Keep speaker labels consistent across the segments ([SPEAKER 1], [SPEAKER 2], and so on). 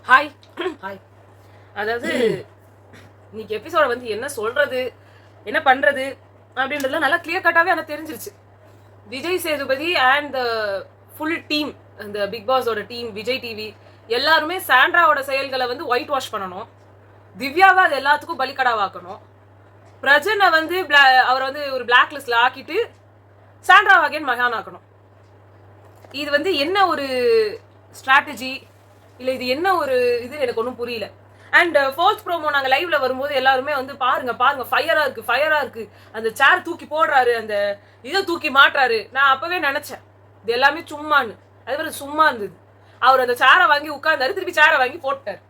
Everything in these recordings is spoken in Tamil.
[SPEAKER 1] ஹாய்.
[SPEAKER 2] ஹாய்.
[SPEAKER 1] அதாவது இன்னைக்கு எபிசோட வந்து என்ன சொல்றது என்ன பண்றது அப்படின்றதுலாம் நல்லா கிளியர் கட்டாவே ஆனால் தெரிஞ்சிருச்சு. Vijay Sethupathi and the full team, இந்த பிக் பாஸோட டீம், விஜய் டிவி எல்லாருமே சாண்ட்ராவோட செயல்களை வந்து ஒயிட் வாஷ் பண்ணணும். திவ்யாவை அது எல்லாத்துக்கும் பலிக்கடாவாக்கணும். பிரஜனை வந்து அவரை வந்து ஒரு பிளாக் லிஸ்ட்ல ஆக்கிட்டு சாண்ட்ரா அகைன் மகான் ஆக்கணும். இது வந்து என்ன ஒரு ஸ்ட்ராட்டஜி இல்லை, இது என்ன ஒரு இது எனக்கு ஒன்றும் புரியல. அண்ட் ஃபோர்த் ப்ரோமோ நாங்கள் லைவ்ல வரும்போது எல்லாருமே வந்து பாருங்க பாருங்க ஃபயரா இருக்கு அந்த சேர் தூக்கி போடுறாரு, அந்த இதை தூக்கி மாட்டுறாரு. நான் அப்பவே நினைச்சேன் இது எல்லாமே சும்மான்னு. அது மாதிரி சும்மா இருந்தது. அவர் அந்த சேரை வாங்கி உட்கார்ந்தாரு, திருப்பி சேரை வாங்கி போட்டார்,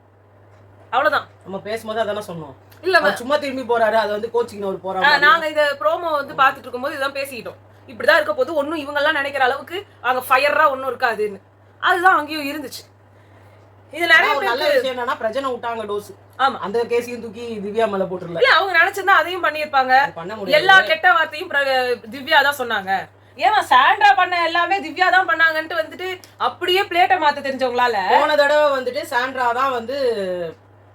[SPEAKER 1] அவ்வளவுதான்.
[SPEAKER 2] நம்ம பேசும்போது அதான சொன்னோம்.
[SPEAKER 1] இல்ல
[SPEAKER 2] சும்மா திரும்பி போறாரு, அது வந்து கோச்சிங் ஒரு போறாரு.
[SPEAKER 1] நாங்க இத ப்ரோமோ வந்து பாத்துட்டு இருக்கும்போது இதான் பேசிக்கிட்டோம். இப்படிதான் இருக்க போது ஒன்னும் இவங்க எல்லாம் நினைக்கிற அளவுக்கு அங்க ஃபயரா ஒன்னும் இருக்காதுன்னு. அதுதான் அங்கேயும் இருந்துச்சு. இது நிறைய
[SPEAKER 2] நல்ல விஷயம் என்னன்னா பிரஜனை விட்டாங்க டோஸ்.
[SPEAKER 1] ஆமா,
[SPEAKER 2] அந்த கேஸையும் தூக்கி திவ்யா மேல போட்டுறல.
[SPEAKER 1] இல்ல அவங்க நினைச்சிருந்தா அதையும் பண்ணிருப்பாங்க. எல்லா கெட்ட வார்த்தையும் திவ்யா தான் சொன்னாங்க. ஏன் சாண்ட்ரா பண்ண எல்லாமே திவ்யா தான் பண்ணாங்கன்ட்டு வந்துட்டு அப்படியே பிளேட்டை மாத்த தெரிஞ்சவங்களால.
[SPEAKER 2] போன தடவை வந்துட்டு சாண்ட்ரா தான் வந்து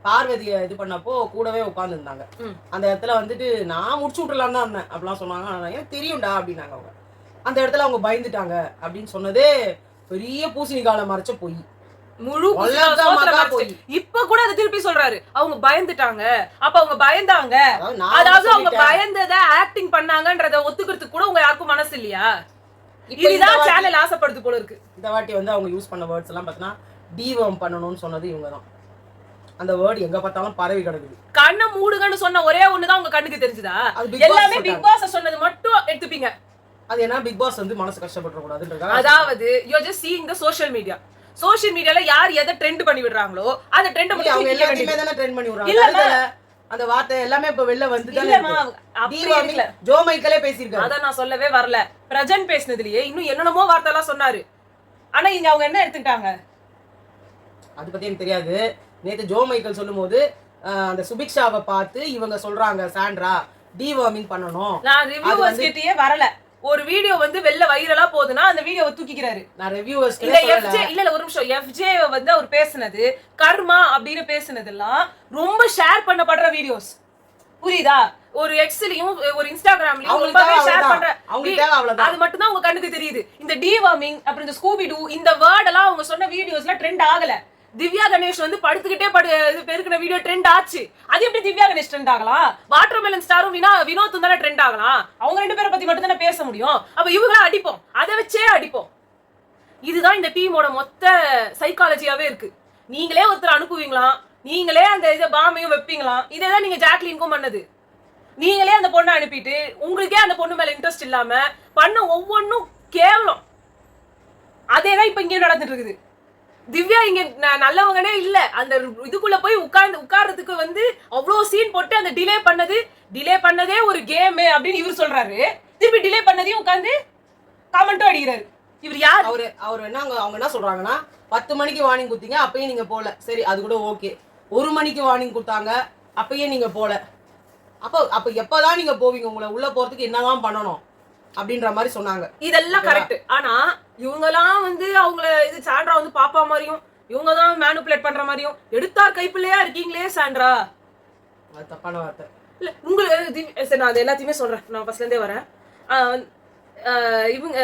[SPEAKER 2] பார்வதியை இது பண்ணப்போ கூடவே உட்கார்ந்து இருந்தாங்க. அந்த இடத்துல வந்துட்டு நான் முடிச்சு விட்டுலான்னு தான் இருந்தேன் அப்படிலாம் சொன்னாங்க. ஏன் தெரியும்டா அப்படின்னாங்க அவங்க. அந்த இடத்துல அவங்க பயந்துட்டாங்க அப்படின்னு சொன்னதே பெரிய பூசணிக்கால மறைச்ச பொய்.
[SPEAKER 1] முழு இப்ப கூட அதை திருப்பி சொல்றாரு, அவங்க பயந்துட்டாங்க. அப்ப அவங்க பயந்தாங்க, அதாவது அவங்க பயந்தத ஆக்டிங் பண்ணாங்கன்றத ஒத்துக்கிறதுக்கு கூட உங்க யாருக்கும் மனசு இல்லையா? இதுதான் சேனல் ஆசைப்படுது போல இருக்கு.
[SPEAKER 2] இந்த வாட்டி வந்து அவங்க யூஸ் பண்ண வேர்ட்ஸ் எல்லாம் பார்த்தீங்கன்னா டிவர்ம் பண்ணணும்னு சொன்னது இவங்க தான். அந்த வேர்ட் எங்க பார்த்தாலும் பரவி கிடக்குது.
[SPEAKER 1] கண்ணை மூடுங்கன்னு சொன்ன ஒரே ஒண்ணுதான் உங்க கண்ணுக்கு தெரிஞ்சுதா? எல்லாமே பிக் பாஸ் சொன்னது மட்டும் எடுத்துப்பீங்க.
[SPEAKER 2] அது என்ன, பிக் பாஸ் வந்து மனசு கஷ்டப்பட கூடாதுன்றதுக்காக.
[SPEAKER 1] அதாவது you are just seeing the social media. Social மீடியால யார் எதை ட்ரெண்ட் பண்ணி விடுறாங்களோ அந்த ட்ரெண்ட் மட்டும்
[SPEAKER 2] அவங்க எல்லாத்தையுமே தான ட்ரெண்ட் பண்ணி விடுறாங்க. அந்த வார்த்தை எல்லாமே இப்ப வெளில வந்து இல்ல, ஜோ மைக்கேலே பேசிருக்காரு.
[SPEAKER 1] அத நான் சொல்லவே வரல. பிரஜன் பேசினதுலயே இன்னும் என்னென்னமோ வார்த்தை எல்லாம் சொன்னாரு. ஆனா இங்க அவங்க என்ன எடுத்துட்டாங்க
[SPEAKER 2] அது பத்தி எனக்கு தெரியாது. நேத்து ஜோ மைக்கேல் சொல்லும்போது அந்த சுபிக்ஷாவை பார்த்து இவங்க சொல்றாங்க சாண்ட்ரா டிவார்மிங் பண்ணணும்.
[SPEAKER 1] நான் ரிவ்யூவர்ஸ் கிட்டயே வரல. ஒரு வீடியோ வந்து வெளில வைரலா போகுதுன்னா அந்த வீடியோவை தூக்கிக்கிறாரு.
[SPEAKER 2] நான் ரிவ்யூவர்ஸ்
[SPEAKER 1] இல்ல எஃப்ஜே இல்ல ஒரு நிமிஷம், எஃப்ஜே வந்து அவர் பேசினது கர்மா அப்படின்னு பேசினதெல்லாம் ரொம்ப ஷேர் பண்ணப்படுற வீடியோஸ், புரியுதா? ஒரு எக்ஸ்லயும் ஒரு இன்ஸ்டாகிராம்லயும் ரொம்பவே ஷேர் பண்ற, அது மட்டும் தான் உங்க கண்ணுக்கு தெரியுது. இந்த டிவார்மிங் அப்புறம் இந்த ஸ்கூபி டூ இந்த வேர்ட் எல்லாம் அவங்க சொன்ன வீடியோஸ்ல ட்ரெண்ட் ஆகல. திவ்யா கணேஷ் வந்து படுத்துக்கிட்டே பெருக்கின வீடியோ ட்ரெண்ட் ஆச்சு. அது எப்படி திவ்யா கணேஷ் ட்ரெண்ட் ஆகலாம்? வாட்டர்மெலன் ஸ்டாரும் வினோத்தும் தானே ட்ரெண்ட் ஆகலாம். அவங்க ரெண்டு பேரை பத்தி மட்டும் தானே பேச முடியும். அப்ப இவங்கள அடிப்போம், அதை வச்சே அடிப்போம். இதுதான் இந்த டீமோட மொத்த சைக்காலஜியாவே இருக்கு. நீங்களே ஒருத்தர் அனுப்புவீங்களாம், நீங்களே அந்த இதை பாமையும் வைப்பீங்களாம். இதேதான் நீங்க ஜாக்லினுக்கும் பண்ணது. நீங்களே அந்த பொண்ணை அனுப்பிட்டு உங்களுக்கே அந்த பொண்ணு மேல இன்ட்ரெஸ்ட் இல்லாம பண்ண ஒவ்வொன்னும் கேவலம். அதேதான் இப்ப இங்கே நடந்துட்டு இருக்குது. திவ்யா இங்க நல்லவங்கனே இல்ல. அந்த இதுக்குள்ள போய் உட்கார்றதுக்கு வந்து அவ்வளவு சீன் போட்டு அந்த டிலே பண்ணதே ஒரு கேம் அப்படின்னு இவர் சொல்றாரு. திருப்பி டிலே பண்ணதையும் உட்கார்ந்து காமெண்ட்டும் அடிக்கிறாரு. இவர் யார்?
[SPEAKER 2] அவர் என்ன, அவங்க என்ன சொல்றாங்கன்னா 10 மணிக்கு வார்னிங் கொடுத்தீங்க, அப்பயே நீங்க போல. சரி, அது கூட ஓகே. 1 மணிக்கு வார்னிங் கொடுத்தாங்க, அப்பயே நீங்க போல. அப்ப எப்பதான் நீங்க போவீங்க? உங்களை உள்ள போறதுக்கு என்னதான் பண்ணணும் அப்படின்ற மாதிரி சொன்னாங்க.
[SPEAKER 1] இதெல்லாம் கரெக்ட். ஆனா இவங்கெல்லாம் வந்து அவங்கள இது சாண்ட்ரா வந்து பாப்பா மாதிரியும் இவங்கதான் மேனிபுலேட் பண்ற மாதிரியும் எடுத்தார் கைப்பிள்ளையா இருக்கீங்களே சாண்ட்ரா.
[SPEAKER 2] அது தப்பான வார்த்தை
[SPEAKER 1] இல்ல உங்களுக்கு. நான் அது எல்லாத்தையுமே சொல்றேன், நான் ஃபர்ஸ்ட்ல இருந்தே வரேன். இவங்க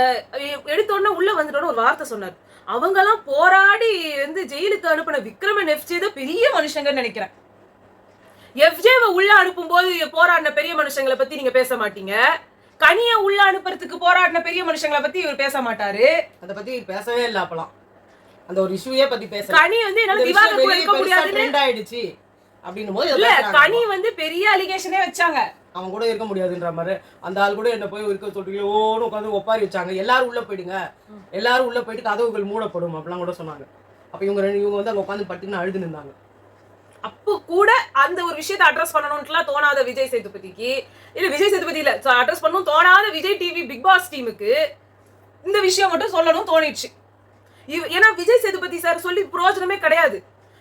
[SPEAKER 1] எடுத்தோடனே உள்ள வந்துட்டோன்னு ஒரு வார்த்தை சொன்னார். அவங்கெல்லாம் போராடி வந்து ஜெயிலுக்கு அனுப்பின விக்ரமன் எஃப்ஜே தான் பெரிய மனுஷங்கன்னு நினைக்கிறேன். எஃப்ஜேவை உள்ள அனுப்பும் போது போராடின பெரிய மனுஷங்களை பத்தி நீங்க பேச மாட்டீங்க. கனிய உள்ள அனுப்புறதுக்கு போராடின பெரிய மனுஷங்களை பத்தி இவர் பேச மாட்டாரு.
[SPEAKER 2] அத பத்தி பேசவே இல்ல. அப்பலாம் அந்த ஒரு இஷ்யூவே பத்தி பேசல.
[SPEAKER 1] கனி வந்து என்னால விவாதத்துக்கு வைக்க முடியாது
[SPEAKER 2] ட்ரெண்ட் ஆயிடுச்சு அப்படினும்போது
[SPEAKER 1] இல்ல, கனி வந்து பெரிய அலிகேஷனே வச்சாங்க.
[SPEAKER 2] அவங்க கூட இருக்க முடியாதுன்ற மாதிரி அந்த ஆள் கூட என்ன போய் இருக்க சொல்லிட்டு ஓன்னு உட்காந்து ஒப்பாரி வச்சாங்க. எல்லாரும் உள்ள போயிடுங்க, எல்லாரும் உள்ள போயிட்டு கதவுகள் மூடப்படும் அப்படிலாம் கூட சொன்னாங்க. அப்ப இவங்க வந்து அங்க உட்காந்து பட்டுன்னு அழுது நின்றாங்க.
[SPEAKER 1] அப்போ கூட அந்த ஒரு விஷயத்தை அட்ரஸ் பண்ணணும்னுலாம் தோணாத விஜய் சேதுபதிக்கு, இல்ல விஜய் சேதுபதி இல்ல அட்ரஸ் பண்ணணும் தோணாத விஜய் டிவி பிக் பாஸ் டீமுக்கு இந்த விஷயம் மட்டும் சொல்லணும் தோணிடுச்சு. ஏன்னா விஜய் சேதுபதி சார் சொல்லி பிரயோஜனமே கிடையாது.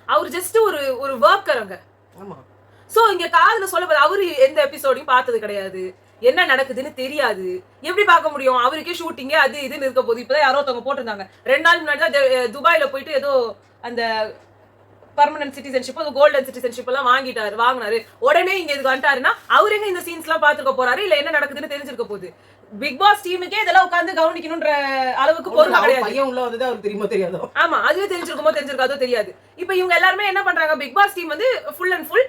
[SPEAKER 1] அவர் ஜஸ்ட் ஒரு ஒர்க்கர் அங்க.
[SPEAKER 2] ஆமா.
[SPEAKER 1] சோ இங்க காதுல சொல்ல அவரு எந்த எபிசோடையும் பார்த்தது கிடையாது, என்ன நடக்குதுன்னு தெரியாது. எப்படி பார்க்க முடியும்? அவருக்கே ஷூட்டிங்க அது இதுன்னு இருக்க போது. இப்பதான் யாரோ ஒருத்தவங்க போட்டிருந்தாங்க 2 நாள் முன்னாடி தான் துபாயில போயிட்டு ஏதோ அந்த பர்மனன்ட் சிட்டிசன்ஷிப் கோல்டன் சிட்டிசன்ஷிப் எல்லாம் வாங்கினாரு உடனே இங்க இதுக்கு வந்துட்டாருன்னா அவர் எங்க இந்த சீன்ஸ் எல்லாம் பாத்துக்க போறாரு இல்ல என்ன நடக்குதுன்னு தெரிஞ்சிருக்க போகுது. பிக் பாஸ் டீமுக்கே இதெல்லாம் உட்கார்ந்து கவனிக்கணும்ன்ற அளவுக்கு பொறுமை கிடையாது.
[SPEAKER 2] பையன் உள்ள வந்தது அவருக்கு தெரியுமோ தெரியாதோ.
[SPEAKER 1] ஆமா, அதுவே தெரிஞ்சிருக்காதோ தெரியாது. இப்ப இவங்க எல்லாருமே என்ன பண்றாங்க, பிக் பாஸ் டீம் வந்து ஃபுல் அண்ட் ஃபுல்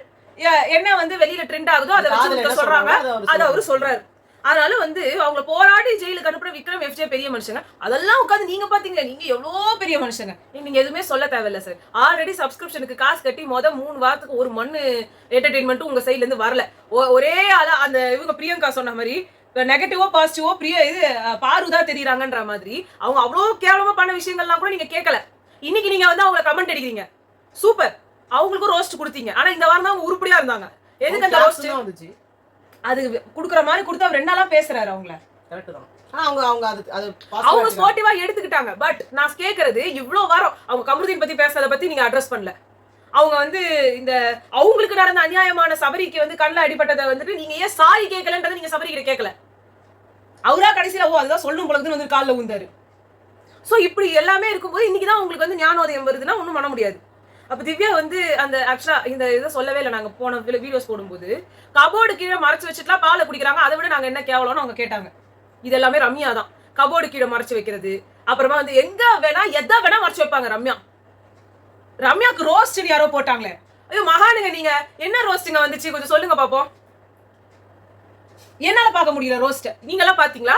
[SPEAKER 1] என்ன வந்து வெளியில ட்ரெண்ட் ஆகுதோ அதை வச்சு சொல்றாங்க, அதை அவரு சொல்றாரு. அதனால வந்து அவங்க போராடி ஜெயிலுக்கு அனுப்புற விக்ரம் எஃப்ஜே பெரிய மனுஷங்க. அதெல்லாம் உட்காந்து நீங்க பாத்தீங்களா, நீங்க எவ்வளவு பெரிய மனுஷங்க, நீங்க எதுவுமே சொல்ல தேவையில்ல சார். ஆல்ரெடி சப்ஸ்கிரிப்ஷனுக்கு காசு கட்டி 3 வாரத்துக்கு ஒரு மண்ணு என்டர்டைன்மெண்ட்டும் உங்க சைட்ல இருந்து வரல. ஒரே அந்த இவங்க பிரியங்கா சொன்ன மாதிரி நெகட்டிவோ பாசிட்டிவோ இது பாருதான் தெரியுறாங்கன்ற மாதிரி அவங்க அவ்வளவு கேவலமா பண்ண விஷயங்கள்லாம் கூட நீங்க கேட்கல. இன்னைக்கு நீங்க வந்து அவங்களை கமெண்ட் அடிக்கிறீங்க, சூப்பர், அவங்களுக்கும் ரோஸ்ட் கொடுத்தீங்க. ஆனா இந்த வாரம் தான் அவங்க உருப்படியா இருந்தாங்க. எதுக்கு அந்த ரோஸ்ட் வந்துச்சு? அது குடுக்குற மாதிரி கொடுத்து அவர் 2 நாளா பேசுறாரு அவங்கள.
[SPEAKER 2] கரெக்ட் தான்.
[SPEAKER 1] அவங்க ஸ்போர்ட்டிவா எடுத்துக்கிட்டாங்க. பட் நான் கேக்குறது, இவ்வளவு வாரம் அவங்க கமருதீன் பத்தி பேசுறத பத்தி நீங்க அட்ரஸ் பண்ணல. அவங்க வந்து இந்த அவங்களுக்கு நடந்த அநியாயமான சபரிக்கு வந்து கண்ணில் அடிபட்டதை வந்துட்டு நீங்க ஏன் சாரி கேட்கலன்றதை நீங்க சபரிக்கிட்ட கேட்கல. அவரா கடைசியில அதுதான் சொல்லணும் பொழுதுன்னு வந்து காலில் ஊந்தாரு. சோ இப்படி எல்லாமே இருக்கும்போது இன்னைக்குதான் உங்களுக்கு வந்து ஞானோதயம் வருதுன்னா ஒன்றும் பண்ண முடியாது. அப்ப திவ்யா வந்து அந்த ஆக்சுவலா இந்த இதை சொல்லவே இல்லை. நாங்க போன வீடியோஸ் போடும்போது கபோர்டு கீழே மறைச்சு வச்சுட்டுலாம் பாலை குடிக்கிறாங்க, அதை விட நாங்க என்ன கேவலம்னு அவங்க கேட்டாங்க. இது எல்லாமே ரம்யா தான். கபோர்டு கீழே மறைச்சு வைக்கிறது, அப்புறமா வந்து எங்க வேணா எதா வேணா மறைச்சு வைப்பாங்க ரம்யா. ரம்யாக்கு ரோஸ்ட் யாரோ போட்டாங்களே, ஐயோ மகானுங்க, நீங்க என்ன ரோஸ்டிங்க வந்துச்சு கொஞ்சம் சொல்லுங்க பாப்போம். என்னால பார்க்க முடியல ரோஸ்ட், நீங்க எல்லாம் பாத்தீங்களா?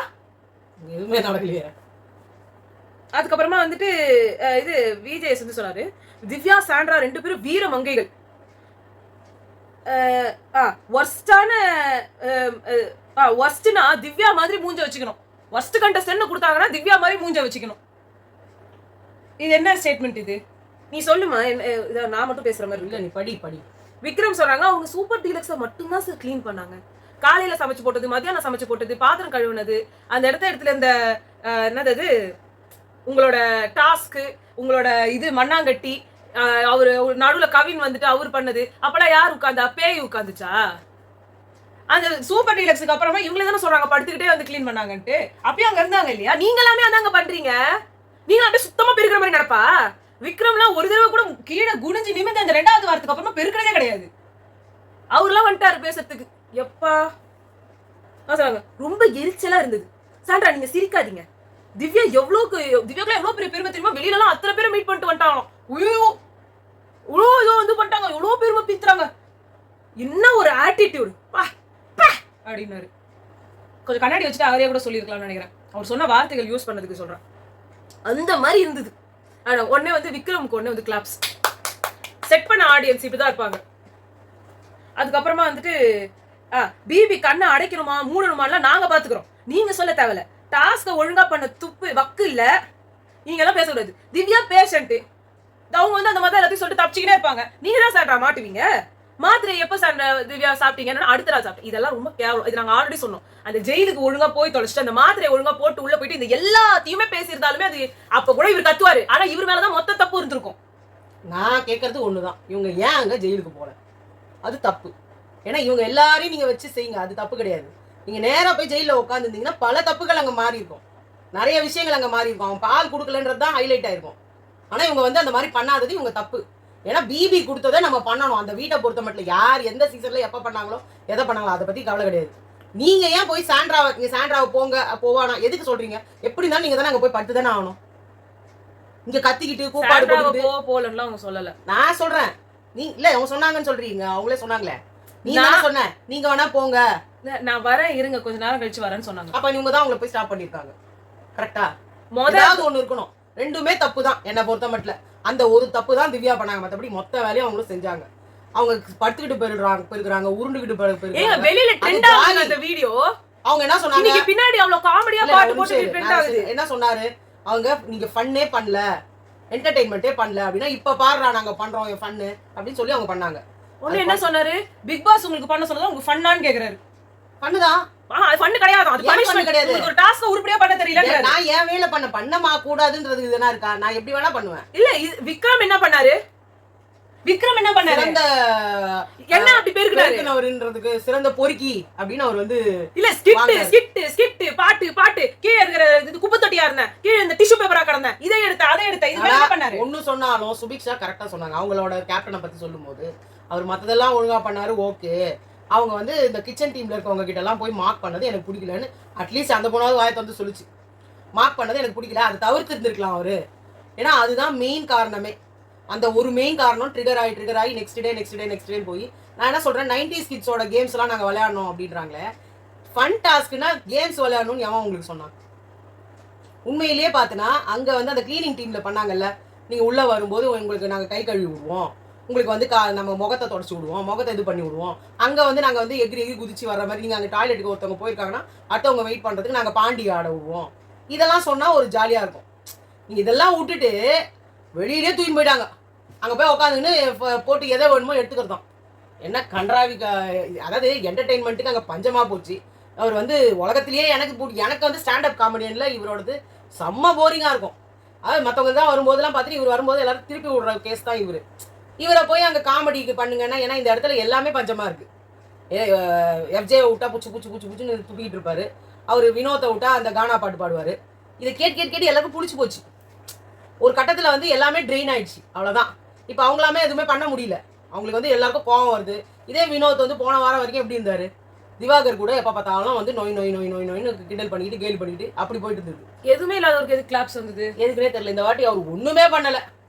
[SPEAKER 2] எதுவுமே நடக்கலையே.
[SPEAKER 1] அதுக்கப்புறமா வந்துட்டு இது விஜய் வந்து சொன்னாரு, திவ்யா சாண்ட்ரா 2 பேரும் வீர மங்கைகள். வர்ஸ்ட்னா திவ்யா மாதிரி மூஞ்ச வச்சுக்கணும். வர்ஸ்ட் கண்டஸ்டன்ட் கொடுத்தாங்கன்னா திவ்யா மாதிரி மூஞ்ச வச்சுக்கணும். இது என்ன ஸ்டேட்மெண்ட் இது? நீ சொல்லுமா, நான் மட்டும் பேசுற மாதிரி
[SPEAKER 2] இல்ல, நீ படி.
[SPEAKER 1] விக்ரம் சொல்றாங்க அவங்க சூப்பர் டீலக்ஸை மட்டும்தான் சார் கிளீன் பண்ணாங்க. காலையில சமைச்சு போட்டது, மத்தியானம் சமைச்சு போட்டது, பாத்திரம் கழுவுனது, அந்த இடத்துல இந்த என்னது உங்களோட டாஸ்க்கு, உங்களோட இது மண்ணாங்கட்டி, அவரு நடுவுல கவின் வந்துட்டு அவர் பண்ணது, அப்பெல்லாம் யார் உட்கார்ந்தா? பேய் உட்காந்துச்சா? அந்த சூப்பர் டீலக்ஸுக்கு அப்புறமா இவங்களே தானே சொல்றாங்க படுத்துக்கிட்டே வந்து கிளீன் பண்ணாங்கன்ட்டு. அப்பயும் அங்க இருந்தாங்க இல்லையா? நீங்க எல்லாமே அதாங்க பண்றீங்க. நீங்க அப்படியே சுத்தமா பெருக்கிற மாதிரி நடப்பா. விக்ரம்லாம் ஒரு தடவை கூட கீழே குனிஞ்சு நிமிந்து அந்த 2வது வாரத்துக்கு அப்புறமா பெருக்கிறதே கிடையாது. அவர்லாம் வந்துட்டாரு பேசுறதுக்கு. எப்பா ரொம்ப எரிச்சலா இருந்தது. சாண்ட்ரா நீங்க சிரிக்காதீங்க. திவ்யாக்குலாம் எவ்வளவு பெரிய பெருமை தெரியுமா? வெளியில எல்லாம் அத்தனை பேரை மீட் பண்ணிட்டு வந்துட்டாங்க. இவ்வளோ வந்து பண்ணிட்டாங்க, எவ்வளவு பெருமை பீத்துறாங்க. என்ன ஒரு ஆட்டிடியூட் அப்படின்னாரு. கொஞ்சம் கண்ணாடி வச்சுட்டு அவரே கூட சொல்லியிருக்கலாம்னு நினைக்கிறேன். அவர் சொன்ன வார்த்தைகள் யூஸ் பண்ணதுக்கு சொல்றேன். அந்த மாதிரி இருந்தது. ஆனா உடனே வந்து விக்ரமுக்கு உடனே வந்து கிளாப்ஸ் செட் பண்ண ஆடியன்ஸ் இப்படிதான் இருப்பாங்க. அதுக்கப்புறமா வந்துட்டு பிபி கண்ணை அடைக்கணுமா மூடணுமான்லாம் நாங்க பாத்துக்கிறோம், நீங்க சொல்ல தேவையில்ல. டாஸ்க ஒழுங்கா பண்ண துப்பு வக்கு இல்ல, நீங்க எல்லாம் பேசக்கூடாது. திவ்யா பேஷண்ட், அவங்க வந்து அந்த மாதிரி எல்லாத்தையும் சொல்லிட்டு தப்பிச்சுக்கிட்டே இருப்பாங்க. நீங்க தான் சாண்ட்ரா மாட்டுவீங்க. மாத்திரை எப்ப சாண்ட்ரா திவ்யா சாப்பிட்டீங்கன்னா அடுத்த நாள் சாப்பிட்டேன். இதெல்லாம் ரொம்ப கேவலம். இது நாங்க ஆல்ரெடி சொன்னோம். அந்த ஜெயிலுக்கு ஒழுங்கா போய் தொலைச்சிட்டு அந்த மாத்திரையை ஒழுங்கா போட்டு உள்ள போயிட்டு இந்த எல்லாத்தையுமே பேசியிருந்தாலுமே அது அப்ப கூட இவர் கத்துவாரு. ஆனா இவர் மேலதான் மொத்த தப்பு இருந்திருக்கும்.
[SPEAKER 2] நான் கேட்கறது ஒண்ணுதான், இவங்க ஏன் அங்க ஜெயிலுக்கு போல? அது தப்பு. ஏன்னா இவங்க எல்லாரையும் நீங்க வச்சு செய்யுங்க, அது தப்பு கிடையாது. நீங்க நேரா போய் ஜெயில உட்காந்துருந்தீங்கன்னா பல தப்புகள் அங்க மாறி இருக்கும், நிறைய விஷயங்கள் அங்க மாறி இருக்கும். அவன் பால் கொடுக்கலன்றது தான் ஹைலைட் ஆயிருக்கும். ஆனா இவங்க வந்து அந்த மாதிரி பண்ணாதது இவங்க தப்பு. ஏன்னா பிபி கொடுத்ததை நம்ம பண்ணணும். அந்த வீட்டை பொறுத்த மட்டும் யார் எந்த சீசன்ல எப்ப பண்ணாங்களோ எதை பண்ணாங்களோ அதை பத்தி கவலை கிடையாது. நீங்க ஏன் போய் சாண்ட்ராவை போவானா எதுக்கு சொல்றீங்க? எப்படி இருந்தாலும் நீங்க தானே அங்க போய் பட்டு தானே ஆகணும். இங்க கத்திக்கிட்டு கூப்பாடு
[SPEAKER 1] போலன்னு அவங்க சொல்லல.
[SPEAKER 2] நான் சொல்றேன், நீ இல்ல அவங்க சொன்னாங்கன்னு சொல்றீங்க. அவங்களே சொன்னாங்களே, நீ நான் சொன்னேன் நீங்க வேணா போங்க,
[SPEAKER 1] நான் வரேன் இருங்க கொஞ்ச நேரம் கழிச்சு வரேன்னு சொன்னாங்க.
[SPEAKER 2] அப்ப இவங்க தான் அவங்களை போய் ஸ்டாப் பண்ணிருக்காங்க. கரெக்டா? முதலாவது ஒண்ணு இருக்கணும். ரெண்டுமே தப்பு தான் என்ன பொறுத்த மட்டும். அந்த ஒரு தப்பு தான் திவ்யா பண்ணாங்க, மத்தபடி மொத்த வேலையும் அவங்களும் செஞ்சாங்க. அவங்க படுத்துக்கிட்டு போயிருக்காங்க, உருண்டுகிட்டு போயிருக்காங்க.
[SPEAKER 1] வெளியில ட்ரெண்ட் ஆகுது அந்த வீடியோ.
[SPEAKER 2] அவங்க என்ன சொன்னாங்க?
[SPEAKER 1] நீங்க பின்னாடி அவ்வளவு காமெடியா பாட்டு போட்டு ட்ரெண்ட் ஆகுது.
[SPEAKER 2] என்ன சொன்னாரு அவங்க? நீங்க ஃபன்னே பண்ணல, என்டர்டெயின்மெண்டே பண்ணல அப்படின்னா இப்ப பாருடா நாங்க பண்றோம் ஃபன்னு அப்படின்னு சொல்லி அவங்க பண்ணாங்க.
[SPEAKER 1] ஒண்ணு என்ன சொன்னாரு? பிக் பாஸ் உங்களுக்கு பண்ண சொன்னது உங்களுக்கு ஃபன்னான்னு கேக்குறாரு.
[SPEAKER 2] ஃபன்னுதான்.
[SPEAKER 1] அது ஃபன் கிடையாது, அது பனிஷ்மென்ட் கிடையாது. ஒரு டாஸ்க் உருப்படியா பண்ண தெரியல.
[SPEAKER 2] நான் ஏன் வேலை பண்ணமா கூடாதுன்றது இதுனா இருக்கா? நான் எப்படி வேணா பண்ணுவேன்.
[SPEAKER 1] இல்ல விக்ரம் என்ன பண்ணாரு? விக்ரம் என்ன பண்ணாரு?
[SPEAKER 2] சிறந்த
[SPEAKER 1] என்ன அப்படி
[SPEAKER 2] பெருக்கினவர்ன்றதுக்கு சிறந்த பொறுக்கி அப்படின்னு அவர் வந்து
[SPEAKER 1] இல்ல ஸ்கிட் பாட்டு கீழே இருக்கிற இது குப்பை தொட்டியா இருந்தேன், கீழே இந்த டிஷ்யூ பேப்பரா கிடந்தேன், இதை எடுத்த இது என்ன பண்ணாரு?
[SPEAKER 2] ஒன்னு சொன்னாலும் சுபிக்ஷா கரெக்டா சொன்னாங்க. அவங்களோட கேப்டனை பத்தி சொல்லும்போது அவர் மத்ததெல்லாம் ஒழுங்கா பண்ணாரு. ஓகே, அவங்க வந்து இந்த கிச்சன் டீம்ல இருக்கவங்க கிட்ட எல்லாம் போய் மார்க் பண்ணது எனக்கு பிடிக்கலன்னு அட்லீஸ்ட் அந்த பொண்ணாவது வாயத்தை வந்து சொல்லிச்சு. மார்க் பண்ணது எனக்கு பிடிக்கல, அதை தவிர்த்து இருந்திருக்கலாம் அவரு. ஏன்னா அதுதான் மெயின் காரணமே. அந்த ஒரு மெயின் காரணம் ட்ரிகர் ஆகி நெக்ஸ்ட் டே போய் நான் என்ன சொல்றேன், 90s கிட்ஸோட கேம்ஸ் எல்லாம் நாங்க விளையாடணும் அப்படின்றாங்களே. ஃபன் டாஸ்க்னா கேம்ஸ் விளையாடணும்னு எவன் உங்களுக்கு சொன்னான்? உண்மையிலேயே பார்த்தினா அங்க வந்து அந்த கிளீனிங் டீம்ல பண்ணாங்கல்ல, நீங்க உள்ள வரும்போது உங்களுக்கு நாங்க கை கழுவி விடுவோம், உங்களுக்கு வந்து நம்ம முகத்தை தொடச்சி விடுவோம், முகத்தை இது பண்ணி விடுவோம். அங்க வந்து நாங்க வந்து எகிரி குதிச்சு வர்ற மாதிரி, நீங்க அங்க டாய்லெட்டுக்கு ஒருத்தவங்க போயிருக்காங்கன்னா அடுத்தவங்க வெயிட் பண்றதுக்கு நாங்க பாண்டி ஆட விடுவோம். இதெல்லாம் சொன்னா ஒரு ஜாலியா இருக்கும். நீங்க இதெல்லாம் விட்டுட்டு வெளியிலே தூக்கி போயிட்டாங்க. அங்கே போய் உட்காந்துன்னு போட்டு எதை வேணுமோ எடுத்துக்கிறது தான். என்ன கன்றாவி, அதாவது என்டர்டெயின்மெண்ட்டுக்கு அங்கே பஞ்சமாக போச்சு. அவர் வந்து உலகத்திலேயே எனக்கு வந்து ஸ்டாண்டப் காமெடியனில் இவரோடது செம்ம போரிங்காக இருக்கும். அதாவது மற்றவங்க தான் வரும்போதெல்லாம் பார்த்துட்டு இவர் வரும்போது எல்லாரும் திருப்பி விடுற கேஸ் தான் இவர். இவரை போய் அங்கே காமெடிக்கு பண்ணுங்கன்னா, ஏன்னா இந்த இடத்துல எல்லாமே பஞ்சமாக இருக்குது. எஃப்ஜே விட்டா புச்சுன்னு துப்பிக்கிட்டு இருப்பாரு. அவர் வினோத்தை விட்டா அந்த கானா பாட்டு பாடுவார். இதை கேட்டு எல்லாருக்கும் பிடிச்சி போச்சு. ஒரு கட்டத்தில் வந்து எல்லாமே ட்ரெயின் ஆயிடுச்சு, அவ்வளோதான். இப்போ அவங்களாமே எதுவுமே பண்ண முடியல. அவங்களுக்கு வந்து எல்லாருக்கும் கோவம் வருது. இதே வினோத் வந்து போன வாரம் வரைக்கும் எப்படி இருந்தாரு? திவாகர் கூட எப்போ பார்த்தாலும் வந்து நோயின்னு கிண்டல் பண்ணிட்டு கேலி பண்ணிட்டு அப்படி போயிட்டு இருந்தது.
[SPEAKER 1] எதுவுமே இல்லாதவருக்கு எது கிளாப்ஸ் வந்தது
[SPEAKER 2] எதுக்குன்னே தெரியல. இந்த வாட்டி அவர் ஒண்ணுமே பண்ணல,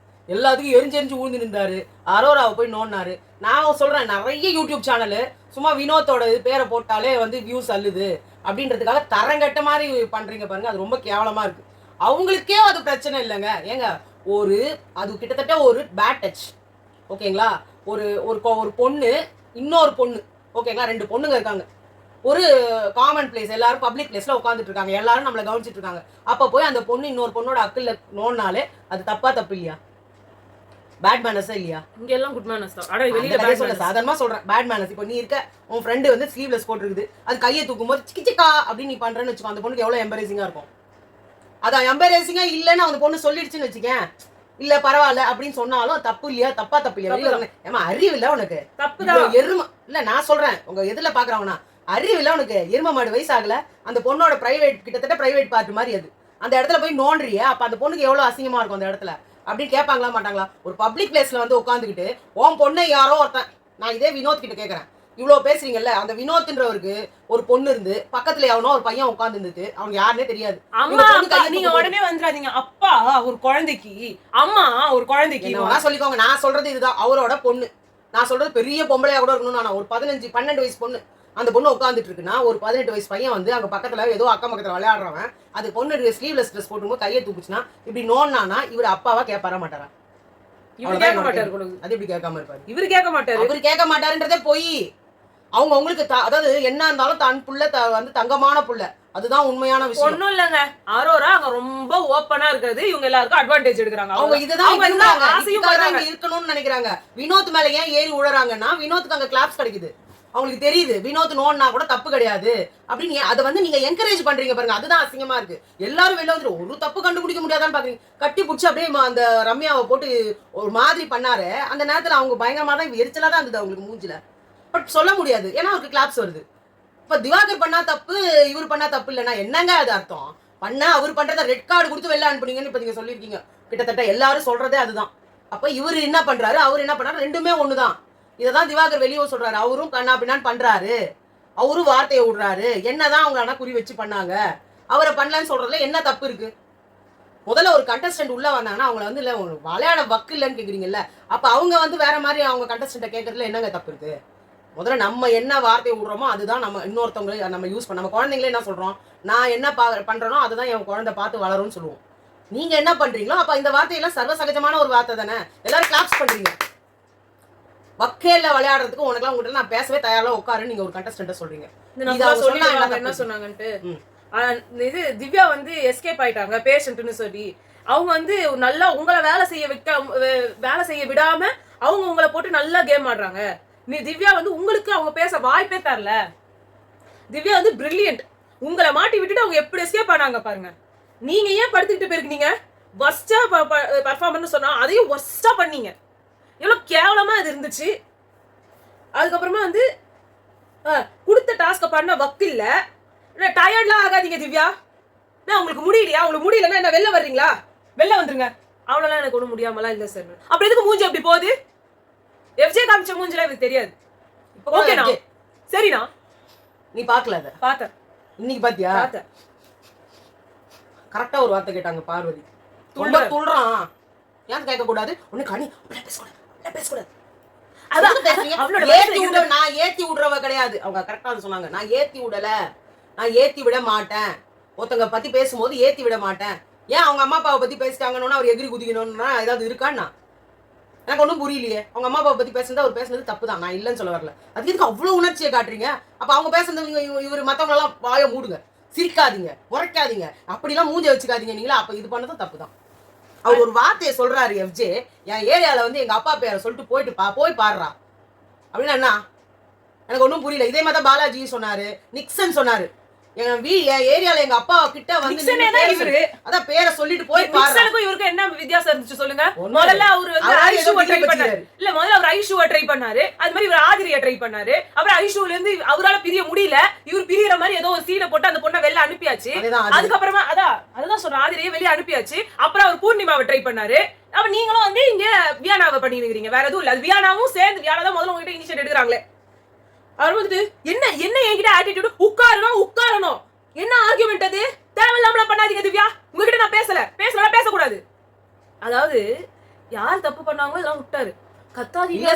[SPEAKER 2] எல்லாத்துக்கும் எரிஞ்சு ஊழ்ந்து நின்றாரு. அரோராவை போய் நோண்டினாரு. நான் சொல்றேன், நிறைய யூடியூப் சேனலு சும்மா வினோத்தோட பேரை போட்டாலே வந்து வியூஸ் அள்ளுது அப்படின்றதுக்காக தரங்கட்ட மாதிரி பண்றீங்க பாருங்க. அது ரொம்ப கேவலமா இருக்கு. அவங்களுக்கே அது பிரச்சனை இல்லைங்க. ஏங்க, அது கிட்டத்தட்ட ஒரு பேட் டச், ஓகேங்களா? ஒரு பொண்ணு இன்னொரு பொண்ணு, ஓகேங்களா? 2 பொண்ணுங்க இருக்காங்க. ஒரு காமன் பிளேஸ், எல்லாரும் பப்ளிக் பிளேஸ்ல உட்காந்துட்டு இருக்காங்க, எல்லாரும் நம்மளை கவனிச்சிட்டு இருக்காங்க. அப்ப போய் அந்த பொண்ணு இன்னொரு பொண்ணோட அக்கல்ல நோண்டாலே அது தப்பு இல்லையா? பேட் மேனஸா இல்லையா?
[SPEAKER 1] இங்க எல்லாம் குட் மேனஸ் தான். அட வெளியில பேட் மேனஸ்,
[SPEAKER 2] சாதாரணமா சொல்றேன். Bad manners. இப்போ நீ இருக்க, உன் ஃப்ரெண்டு வந்து ஸ்லீவ்லெஸ் போட்டுருக்குது, அது கையை தூக்கும் போது சிக்கிச்சிக்கா அப்படின்னு நீ பண்றேன்னு வச்சுக்கோ, அந்த பொண்ணுக்கு எவ்வளவு எம்பரேசிங்கா இருக்கும். அதான் எம்பரேசிங்கா இல்லைன்னு அந்த பொண்ணு சொல்லிடுச்சுன்னு வச்சுக்கேன், இல்ல பரவாயில்ல அப்படின்னு சொன்னாலும் தப்பு இல்லையா? தப்பு இல்லையா? ஏமா அறிவு இல்ல உனக்கு? தப்புதான். எருமை இல்ல, நான் சொல்றேன், உங்க எதுல பாக்குறவனா அறிவு இல்ல உனக்கு? எரும மாடு வயசு ஆகல, அந்த பொண்ணோட பிரைவேட், கிட்டத்தட்ட பிரைவேட் பார்ட் மாதிரி அது. அந்த இடத்துல போய் நோன்றிய, அப்ப அந்த பொண்ணுக்கு எவ்வளவு அசிங்கமா இருக்கும் அந்த இடத்துல அப்படின்னு கேட்பாங்களா மாட்டாங்களா? ஒரு பப்ளிக் பிளேஸ்ல வந்து உட்காந்துக்கிட்டு உன் பொண்ணை யாரோ ஒருத்தன், நான் இதே வினோத் கிட்ட கேட்கறேன், இவ்வளவு பேசுறீங்கல்ல, அந்த வினோத்ன்றவருக்கு ஒரு பொண்ணு இருந்து பக்கத்துல எவனோ ஒரு பையன் உட்கார்ந்து இருந்துட்டு அவங்க யாருன்னே தெரியாது.
[SPEAKER 1] நீங்க உடனே வந்துடாதீங்க. அப்பா ஒரு குழந்தைக்கு, அம்மா ஒரு குழந்தைக்கு
[SPEAKER 2] சொல்லிக்கோங்க. நான் சொல்றது இதுதான், அவரோட பொண்ணு. நான் சொல்றது பெரிய பொம்பளையா கூட இருக்கணும். நான் ஒரு 15-12 வயசு பொண்ணு, அந்த பொண்ணு உட்காந்துட்டு இருக்குன்னா, ஒரு 18 வயசு பையன் வந்து அங்க பக்கத்துல ஏதோ அக்கம் பக்கத்துல விளையாடுறவன், அது பொண்ணு ஸ்லீவ்லெஸ் ட்ரெஸ் போட்டும்போது கையை தூக்குச்சுன்னா இப்படி நோன்னானா இவர் அப்பாவா கேட்பாரா மாட்டாரா?
[SPEAKER 1] இவரு கேட்க மாட்டாரு.
[SPEAKER 2] அது எப்படி கேட்காம இருப்பாரு?
[SPEAKER 1] இவரு கேட்க மாட்டாரு.
[SPEAKER 2] அவரு கேட்க மாட்டாருன்றதே போய். அவங்களுக்கு அதாவது என்ன இருந்தாலும் தன் புள்ள வந்து தங்கமான புள்ள, அதுதான் உண்மையான விஷயம்.
[SPEAKER 1] ஒண்ணும் இல்லங்க, அரோரா அங்க ரொம்ப ஓப்பனா இருக்கிறது, இவங்க எல்லாருக்கும் அட்வான்டேஜ் எடுக்கிறாங்க.
[SPEAKER 2] அவங்க இதுதான் இருக்கணும்னு நினைக்கிறாங்க. வினோத் மேல ஏன் ஏறி உழறாங்கன்னா, வினோத்துக்கு அங்க கிளாப்ஸ் கிடைக்குது, அவங்களுக்கு தெரியுது வினோத் நோன்னா கூட தப்பு கிடையாது அப்படின்னு. அதை வந்து நீங்க என்கரேஜ் பண்றீங்க பாருங்க, அதுதான் அசிங்கமா இருக்கு. எல்லாரும் வெளில வந்து ஒரு தப்பு கண்டுபிடிக்க முடியாதான்னு பாக்குறீங்க. கட்டி பிடிச்சி அப்படியே அந்த ரம்யாவை போட்டு ஒரு மாதிரி பண்ணாரு. அந்த நேரத்துல அவங்க பயங்கரமா தான் எரிச்சலா தான் இருந்தது அவங்களுக்கு மூஞ்சில. பட் சொல்ல முடியாது, ஏன்னா அவருக்கு கிளாப்ஸ் வருது. இப்ப திவாகர் பண்ணா தப்பு, இவர் பண்ணா தப்பு இல்லைன்னா என்னங்க அது அர்த்தம்? பண்ணா அவர் பண்றத ரெட் கார்டு கொடுத்து வெளில அனுப்புனீங்கன்னு இப்ப நீங்க சொல்லியிருக்கீங்க. கிட்டத்தட்ட எல்லாரும் சொல்றதே அதுதான். அப்ப இவர் என்ன பண்றாரு, அவர் என்ன பண்றாரு, ரெண்டுமே ஒண்ணுதான். இததான் திவாகர் வெளியே சொல்றாரு. அவரும் கண்ணா பின்னான்னு பண்றாரு, அவரும் வார்த்தையை விடுறாரு. என்னதான் அவங்க ஆனா குறி வச்சு பண்ணாங்க, அவரை பண்ணலன்னு சொல்றதுல என்ன தப்பு இருக்கு? முதல்ல ஒரு கண்டஸ்டன்ட் உள்ள வந்தாங்கன்னா அவங்கள வந்து இல்ல விளையாட வக்கு இல்லைன்னு கேக்குறீங்கல்ல, அப்ப அவங்க வந்து வேற மாதிரி அவங்க கண்டஸ்டன்ட்டை கேட்கறதுல என்னங்க தப்பு இருக்கு? முதல்ல நம்ம என்ன வார்த்தையை விடுறோமோ அதுதான் நம்ம இன்னொருத்தவங்களை நம்ம யூஸ் பண்ண. நம்ம குழந்தைங்களே என்ன சொல்றோம், நான் என்ன பண்றேனோ அதுதான் என் குழந்தை பார்த்து வளரும்னு சொல்லுவோம். நீங்க என்ன பண்றீங்களோ அப்ப இந்த வார்த்தையெல்லாம் சர்வசகஜமான ஒரு வார்த்தை தானே. எல்லாரும் கிளாப்ஸ் பண்றீங்க. வக்கேல்ல விளையாடுறதுக்கு உனக்குலாம் உங்ககிட்ட நான் பேசவே தயாரா உட்காரு நீங்க ஒரு கண்டஸ்டன்ட்ட சொல்றீங்க.
[SPEAKER 1] என்ன சொன்னாங்கன்ட்டு, இது திவ்யா வந்து எஸ்கேப் ஆயிட்டாங்க பேஷண்ட்னு சொல்லி, அவங்க வந்து நல்லா உங்களை வேலை செய்ய விடாம அவங்க உங்களை போட்டு நல்லா கேம் ஆடுறாங்க. நீ திவ்யா வந்து உங்களுக்கு அவங்க பேச வாய்ப்பே தரல. திவ்யா வந்து பிரில்லியன்ட். உங்களை மாட்டி விட்டுட்டு அவங்க எப்படி எஸ்கேப் ஆனாங்க பாருங்க. நீங்க ஏன் படுத்துக்கிட்டு போயிருக்கீங்க? வர்ஸ்டா பர்ஃபார்மன்ஸ் சொன்னா அதையும் வர்ஸ்டா பண்ணீங்க. எவ்வளவு கேவலமா அதுக்கப்புறமா அது இருந்துச்சு. அதுக்கப்புறமா வந்து கொடுத்த டாஸ்க பண்ண வக்கில்ல. டயர்ட்லாம் ஆகாதீங்க திவ்யா. நான் உங்களுக்கு முடியலையா? உங்களுக்கு முடியலன்னா என்ன வெளில வர்றீங்களா? வெளில வந்துருங்க. அவ்வளோலாம் எனக்கு ஒன்றும் முடியாமலாம் இல்லை சார். அப்படி எதுக்கு மூஞ்சி அப்படி போகுது? எஃப்ஜே காமிச்ச மூஞ்சிலாம் எனக்கு தெரியாது. ஓகேண்ணா, சரிண்ணா.
[SPEAKER 2] நீ பார்க்கல அதை?
[SPEAKER 1] பார்த்தேன்.
[SPEAKER 2] இன்னைக்கு பாத்தியா?
[SPEAKER 1] பார்த்தேன்.
[SPEAKER 2] கரெக்டா ஒரு வார்த்தை கேட்டாங்க பார்வதி. ரொம்ப துள்றான், ஏன் கேட்க கூடாது? ஒண்ணு கனி பேசக்கூடாது. நான் ஏத்தி விடுறவ கிடையாது. அவங்க கரெக்டா சொன்னாங்க, நான் ஏத்தி விடல, நான் ஏத்தி விட மாட்டேன். ஒருத்தங்க பத்தி பேசும்போது ஏத்தி விட மாட்டேன். ஏன் அவங்க அம்மா அப்பாவை பத்தி பேசிட்டாங்கன்னா அவர் எகிரி குதிக்கணும்னா ஏதாவது இருக்கான்னா? எனக்கு ஒன்றும் புரியலையே. அவங்க அம்மா அப்பாவை பத்தி பேசுனது அவர் பேசுனது தப்பு தான், நான் இல்லைன்னு சொல்ல வரல. அதுக்கு எதுக்கு அவ்வளவு உணர்ச்சியை காட்டுறீங்க? அப்ப அவங்க பேசுனது இவர் மத்தவங்க எல்லாம் வாய மூடுங்க, சிரிக்காதீங்க, முறைக்காதீங்க, அப்படிலாம் மூஞ்ச வச்சுக்காதீங்க. நீங்களா அப்ப இது பண்ணதும் தப்பு தான். அவர் ஒரு வார்த்தையை சொல்றாரு, எஃப்ஜே என் ஏரியால வந்து எங்க அப்பா பேரை சொல்லிட்டு போய் பாடுறா அப்படின்னா என்ன? எனக்கு ஒன்றும் புரியல. இதே மாதிரி தான் பாலாஜி சொன்னாரு, நிக்சன் சொன்னாரு. என் ஏரியால எங்க அப்பா கிட்ட வந்து அதான் பேரை சொல்லிட்டு போய்
[SPEAKER 1] நிக்சனுக்கும் இவருக்கு என்ன வித்தியாசம் இருந்துச்சு சொல்லுங்க? முதல்ல அவர் வந்து ஐஷுவை ட்ரை பண்ணாரு. இல்ல, முதல்ல அவர் ஐஷுவை ட்ரை பண்ணாரு. அது மாதிரி இவர் ஆதிரியை ட்ரை பண்ணாரு. அப்புறம் ஐஷுல இருந்து அவரால பிரிய முடியல. இவர் பிரியற மாதிரி ஏதோ ஒரு சீனை போட்டு அந்த பொண்ணை வெளில அனுப்பியாச்சு. அதுக்கப்புறமா அதான் சொல்ற ஆதிரியை வெளியே அனுப்பியாச்சு. அப்புறம் அவர் பூர்ணிமாவை ட்ரை பண்ணாரு. அப்ப நீங்களும் வந்து இங்க வியானாவை பண்ணிருக்கீங்க. வேற எதுவும் இல்ல. அது வியானாவும் சேர்ந்து வியானா தான் முதல்ல உங்ககிட்ட இனிஷியேட் எடுக்கிறாங்களே. அவர் வந்துட்டு என்ன என்கிட்ட ஆட்டிடியூட், உட்காரணும். என்ன ஆர்குமெண்ட் அது? தேவையில்லாம பண்ணாதீங்க திவ்யா. உங்ககிட்ட நான் பேசக்கூடாது. அதாவது யார் தப்பு பண்ணாங்களோ இதெல்லாம் விட்டாரு. கத்தாதீங்க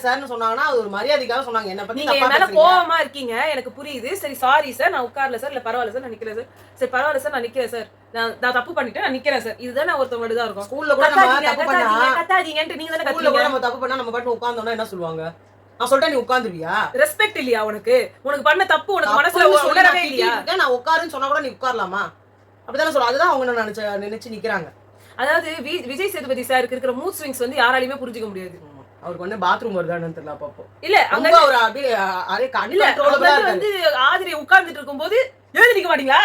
[SPEAKER 2] சார்னு சொன்னாங்கன்னா அது ஒரு மரியாதைக்காக சொன்னாங்க. என்ன பத்தி
[SPEAKER 1] நீங்க என்னால கோவமா இருக்கீங்க, எனக்கு புரியுது. சரி, சாரி சார், நான் உட்காரல சார். இல்ல பரவாயில்ல சார், நான் நிக்கிறேன் சார். சரி பரவாயில்ல சார், நான் நிக்கிறேன் சார். நான் தப்பு பண்ணிட்டேன், நான் நிக்கிறேன் சார். இதுதான் நான் ஒருத்தவங்க தான் இருக்கும்.
[SPEAKER 2] ஸ்கூல்ல கூட நம்ம தப்பு பண்ணா
[SPEAKER 1] கத்தாதீங்கன்ட்டு நீங்க தான
[SPEAKER 2] ஸ்கூல்ல கூட நம்ம தப்பு பண்ணா நம்ம பாட்டு உட்கார்ந்தோம்னா என்ன சொல்லுவாங்க? நான் சொல்றேன், நீ உட்கார்ந்துவியா?
[SPEAKER 1] ரெஸ்பெக்ட் இல்லையா உனக்கு? உனக்கு பண்ண தப்பு உனக்கு மனசுல உணரவே இல்லையா?
[SPEAKER 2] நான் உட்காருன்னு சொன்னா கூட நீ உட்காரலாமா? அப்படிதானே சொல்ற. அதுதான் அவங்க நினைச்சு நிக்கிறாங்க.
[SPEAKER 1] அதாவது விஜய் சேதுபதி சாருக்கு இருக்கிற மூட் ஸ்விங்ஸ் வந்து யாராலையுமே புரிஞ்சுக்க முடியாது.
[SPEAKER 2] அவருக்கு வந்து பாத்ரூம் வருதான்னு தெரியல. அப்பப்போ
[SPEAKER 1] இல்ல, அங்க
[SPEAKER 2] ஒரு அப்படியே அதே கண்ட்ரோலா
[SPEAKER 1] வந்து ஆதிரி உட்கார்ந்துட்டு இருக்கும்போது எழுதி நிக்க மாட்டீங்களா,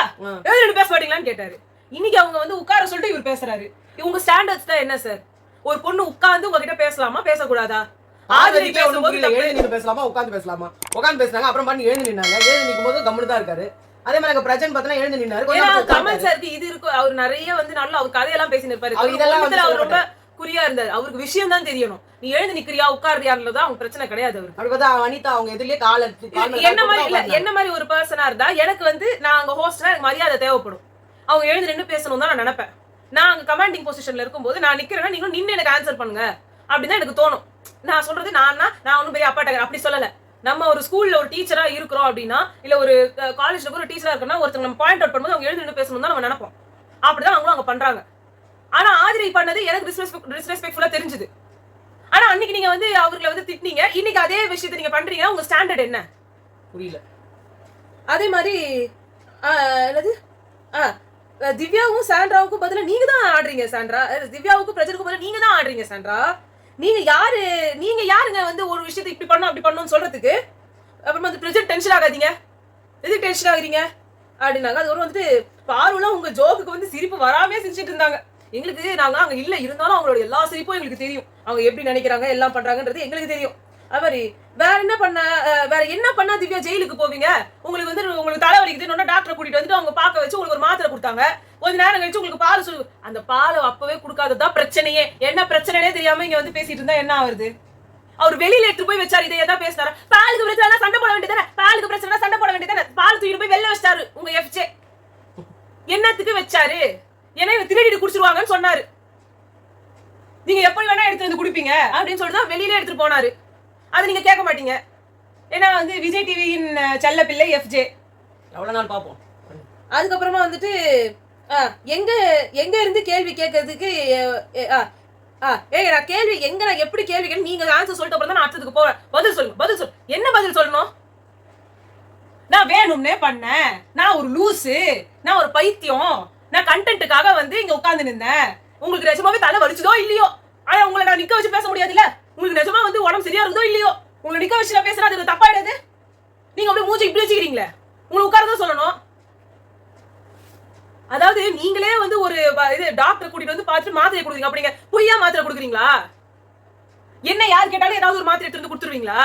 [SPEAKER 1] எழுதி பேச மாட்டீங்களான்னு கேட்டாரு. இன்னைக்கு அவங்க வந்து உட்கார சொல்லிட்டு இவர் பேசுறாரு. இவங்க ஸ்டாண்டர்ட்ஸ் தான் என்ன சார்? ஒரு பொண்ணு உட்கார்ந்து உங்ககிட்ட பேசலாமா, பேசக்கூடாதா? ஆதிரி பேசும்போது
[SPEAKER 2] எழுதி நின்னு பேசலாமா, உட்கார்ந்து பேசலாமா? உட்கார்ந்து பேசுனாங்க, அப்புறம் பண்ணி எழுதி நின்னாங்க. எழுதி நிக்கும் போது கம்முனு தான் இருக்காரு. அதே மாதிரி அங்க பிரஜன் பார்த்தா எழுந்து நின்னாரு.
[SPEAKER 1] கமல் சாருக்கு இது இருக்கும். அவர் நிறைய வந்து நல்லா அவர் கதையெல்லாம் பேசி நிற்பாரு. அவர் ரொம்ப குறியா இருந்தாரு. அவருக்கு விஷயம் தான் தெரியணும். நீ எழுந்து நிக்கிறியா உட்கார்றியான்றதான் அவங்க பிரச்சனை கிடையாது. அவருக்கு அப்படி பார்த்தா அனிதா அவங்க எதிரிலே என்ன மாதிரி ஒரு பர்சனா இருந்தா எனக்கு வந்து நான் அங்க ஹோஸ்ட்னா எனக்கு மரியாதை தேவைப்படும். அவங்க எழுந்து நின்று பேசணும் தான் நான் நினைப்பேன். நான் அங்க கமாண்டிங் பொசிஷன்ல இருக்கும்போது நான் நிக்கிறேன்னா நீங்களும் நின்று எனக்கு ஆன்சர் பண்ணுங்க அப்படின்னு எனக்கு தோணும். நான் சொல்றது நான் ஒன்னும் பெரிய அப்பாட்ட அப்படி சொல்லல. நம்ம ஒரு ஸ்கூல்ல ஒரு டீச்சரா இருக்கிறோம் அப்படின்னா, இல்ல ஒரு காலேஜ்ல ஒரு டீச்சரா இருக்கோம்னா ஒருத்தங்க நம்ம பாயிண்ட் அவுட் பண்ணும்போது அவங்க எழுந்து நின்று பேசணும் தான் நம்ம நினைப்போம். அப்படிதான் அவங்களும் அங்க பண்றாங்க. ஆனா ஆதிரி பண்ணது எனக்கு டிஸ்ரெஸ்பெக்ட்ஃபுல்லா தெரிஞ்சது. ஆனா அன்னைக்கு நீங்க வந்து அவர்களை வந்து திட்டினீங்க. இன்னைக்கு அதே விஷயத்தை நீங்க பண்றீங்க. உங்க ஸ்டாண்டர்ட் என்ன
[SPEAKER 2] புரியல.
[SPEAKER 1] அதே மாதிரி என்னது திவ்யாவுக்கும் சாண்ட்ராவுக்கும் பதிலா நீங்க தான் ஆடுறீங்க. சாண்ட்ரா திவ்யாவுக்கும் பிரஜனுக்கும் பதிலா நீங்க தான் ஆடுறீங்க. சாண்ட்ரா நீங்க யாருங்க வந்து ஒரு விஷயத்தை இப்படி பண்ணணும் அப்படி பண்ணணும்னு சொல்றதுக்கு? அப்புறமா வந்து பிரஜன் டென்ஷன் ஆகாதீங்க, எதுக்கு டென்ஷன் ஆகுறீங்க அப்படின்னாங்க. அது ஒரு வந்துட்டு பார்வலாம் உங்க ஜோக்குக்கு வந்து சிரிப்பு வராமே சிரிச்சிட்டு இருந்தாங்க. எங்களுக்கு நாங்க அங்க இல்ல இருந்தாலும் அவங்களோட எல்லா சிரிப்பும் எங்களுக்கு தெரியும். அவங்க எப்படி நினைக்கிறாங்க எல்லாம் பண்றாங்கன்றது எங்களுக்கு தெரியும். அது மாதிரி வேற என்ன பண்ணா திவ்யா ஜெயிலுக்கு போவீங்க? உங்களுக்கு வந்து உங்களுக்கு தலைவலிக்குது, டாக்டரை கூட்டிட்டு வந்துட்டு அவங்க பார்க்க வச்சு உங்களுக்கு ஒரு மாத்திரை கொடுத்தாங்க. கொஞ்ச நேரம் கழிச்சு உங்களுக்கு பால் சொல்லு, அந்த பாலை அப்பவே கொடுக்காததான் பிரச்சனையே. என்ன பிரச்சனைனே தெரியாம இங்க வந்து பேசிட்டு இருந்தா என்ன ஆகுது? அவர் வெளியில எடுத்து போய் வச்சாரு. இதை ஏதாவது பேசினாரா? பாலுக்கு பிரச்சனை சண்டை போட வேண்டியதானே, பாலுக்கு பிரச்சனை சண்டை போட வேண்டியதானே. பால் தூக்கிட்டு போய் வெளில வச்சாரு உங்க எஃப்ஜே. என்னத்துக்கு வச்சாரு? ஏன்னா இவங்க திருடிட்டு குடிச்சிருவாங்கன்னு சொன்னாரு. நீங்க எப்படி வேணா எடுத்து வந்து குடிப்பீங்க அப்படின்னு சொல்லிட்டு வெளியில எடுத்துட்டு போனாரு. அது நீங்க கேட்க மாட்டீங்க. ஏன்னா வந்து விஜய் டிவியின் செல்ல பிள்ளை எஃப்ஜே.
[SPEAKER 2] எவ்வளவு நாள் பாப்போம்.
[SPEAKER 1] அதுக்கப்புறமா வந்துட்டு எங்க இருந்து கேள்வி கேட்கறதுக்கு நான் கேள்வி நான் எப்படி கேள்வி கேட்க நீங்க ஆன்சர் சொல்லிட்டு அப்புறம் தான் நான் அடுத்ததுக்கு போவேன். பதில் சொல்லு. என்ன பதில் சொல்லணும்? நான் வேணும்னே பண்ணேன், நான் ஒரு லூசு, நான் ஒரு பைத்தியம், நான் கண்டென்ட்டுக்காக வந்து இங்க உட்கார்ந்து நின்னேன். உங்களுக்கு நிஜமாவே தலை வலிச்சதோ இல்லையோ, ஆனா உங்களை நான் நிக்க வச்சு பேச முடியாதுல்ல. உங்களுக்கு நிஜமா வந்து உடம்பு சரியா இருந்தோ இல்லையோ, உங்களை நிக்க வச்சு நான் பேசுறேன், அது தப்பாயிடாது. நீங்க அப்படியே மூஞ்சி இப்படி வச்சுக்கிறீங்களே, உங்களுக்கு உட்காரதான் சொல்லணும். அதாவது நீங்களே வந்து ஒரு இது டாக்டர் கூட்டிட்டு வந்து பார்த்துட்டு மாத்திரை கொடுக்குறீங்க. அப்படிங்க பொய்யா மாத்திரை கொடுக்குறீங்களா? என்ன யார் கேட்டாலும் ஏதாவது ஒரு மாத்திரை எடுத்து கொடுத்துருவீங்களா?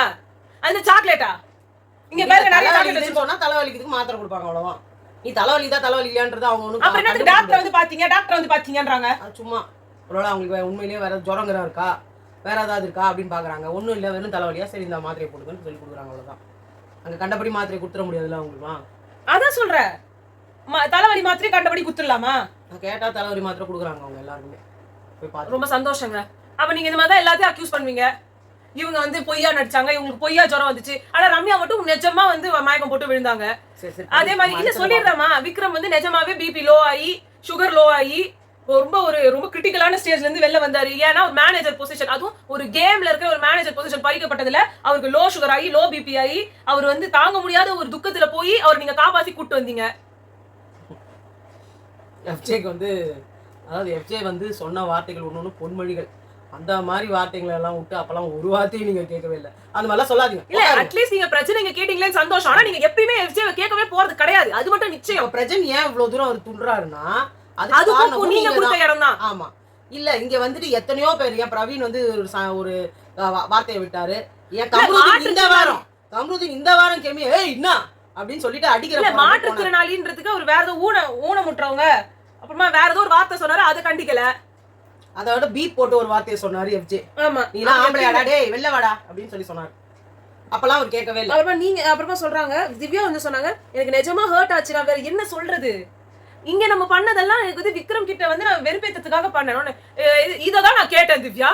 [SPEAKER 1] அந்த சாக்லேட்டா? இங்க பாருங்க நிறைய சாக்லேட்
[SPEAKER 2] சொன்னா தலைவலிக்கு மாத்திரை கொடுப்பாங்க அவ்வளவுதான். நீ தலைவலிதா தலைவலியான்றது அவங்க ஒண்ணு.
[SPEAKER 1] அப்புறம் என்ன டாக்டர் வந்து பாத்தீங்கன்றாங்க.
[SPEAKER 2] சும்மா ஒருவேளை அவங்களுக்கு உண்மையிலேயே வேற ஜுரங்கரா இருக்கா வேற ஏதாவது இருக்கா அப்படின்னு பாக்குறாங்க. ஒண்ணும் இல்ல வெறும் தலைவலியா, சரி இந்த மாத்திரையை போடுங்கன்னு சொல்லி கொடுக்குறாங்க அவ்வளவுதான். அங்க கண்டபடி மாத்திரை கொடுத்துட முடியாதுல்ல அவங்களுக்கு.
[SPEAKER 1] அதான் சொல்றேன், தலைவலி மாத்திரை கண்டபடி குத்துடலாமா?
[SPEAKER 2] நான் கேட்டா தலைவலி மாத்திரை கொடுக்குறாங்க அவங்க எல்லாருமே. போய் பார்த்து
[SPEAKER 1] ரொம்ப சந்தோஷங்க. அப்ப நீங்க இந்த மாதிரி தான் எல்லாத்தையும் அக்யூஸ் பண்ணுவீங்க. இவங்க வந்து பொய்யா நடிச்சாங்க, இவங்களுக்கு பொய்யா ஜுரம் வந்துச்சு. ஆனா ரம்யா மட்டும் நிஜமா வந்து மயக்கம் போட்டு விழுந்தாங்க. அதே மாதிரி இல்ல சொல்லிடுறாமா, விக்ரம் வந்து நிஜமாவே பிபி லோ ஆகி சுகர் லோ ஆகி ரொம்ப கிரிட்டிக்கலான ஸ்டேஜ்ல இருந்து வெளில வந்தாரு. ஏன்னா ஒரு மேனேஜர் பொசிஷன், அதுவும் ஒரு கேம்ல இருக்க ஒரு மேனேஜர் பொசிஷன் பறிக்கப்பட்டதுல அவருக்கு லோ சுகர் ஆகி லோ பிபி ஆகி அவர் வந்து தாங்க முடியாத ஒரு துக்கத்துல போய் அவர் நீங்க காப்பாத்தி கூட்டு வந்தீங்க.
[SPEAKER 2] எஃப்ஜேக்கு வந்து அதாவது எஃப்ஜே வந்து சொன்ன வார்த்தைகள் ஒண்ணு பொன்மொழிகள். அந்த மாதிரி வார்த்தைகளை எல்லாம் விட்டு அப்பெல்லாம் ஒரு வார்த்தையும் நீங்க கேட்கவே இல்லை. அந்த மாதிரிலாம் சொல்லாதீங்க.
[SPEAKER 1] இல்ல அட்லீஸ்ட் நீங்க பிரச்சனை நீங்க கேட்டீங்களேன்னு சந்தோஷம். ஆனா நீங்க எப்பயுமே எஃப்ஜே கேட்கவே போறது கிடையாது. அது மட்டும் நிச்சயம்.
[SPEAKER 2] பிரச்சனை ஏன் இவ்வளவு தூரம் அவர் துன்றாருன்னா
[SPEAKER 1] அதுக்கு நீங்க கொடுத்த இடம் தான்.
[SPEAKER 2] ஆமா இல்ல இங்க வந்துட்டு எத்தனையோ பேர் ஏன் பிரவீன் வந்து ஒரு வார்த்தையை விட்டாரு. ஏன் கம்ருதீன் இந்த வாரம் கேமி என்ன அப்படின்னு சொல்லிட்டு அடிக்கிற
[SPEAKER 1] மாற்றுத்திறனாளின்றதுக்கு அவர் வேற ஏதோ ஊனமுற்றவங்க அப்புறமா வேற ஏதோ ஒரு வார்த்தை சொன்னாரு, அதை கண்டிக்கல.
[SPEAKER 2] அதோட பீப் போட்டு ஒரு வார்த்தையை சொன்னாரு எஃப்ஜே.
[SPEAKER 1] ஆமா
[SPEAKER 2] நீலாம் ஆம்பளையாடா டேய் வெளில வாடா அப்படின்னு சொல்லி சொன்னாரு. அப்பெல்லாம் அவர் கேட்கவே இல்லை.
[SPEAKER 1] அப்புறமா சொல்றாங்க திவ்யா வந்து சொன்னாங்க எனக்கு நிஜமா ஹர்ட் ஆச்சு, நான் வேற என்ன சொல்றது, இங்க நம்ம பண்ணதெல்லாம் எனக்கு வந்து விக்ரம் கிட்ட வந்து நான் வெறுப்பேற்றதுக்காக பண்ணேன். இததான் நான் கேட்டேன் திவ்யா,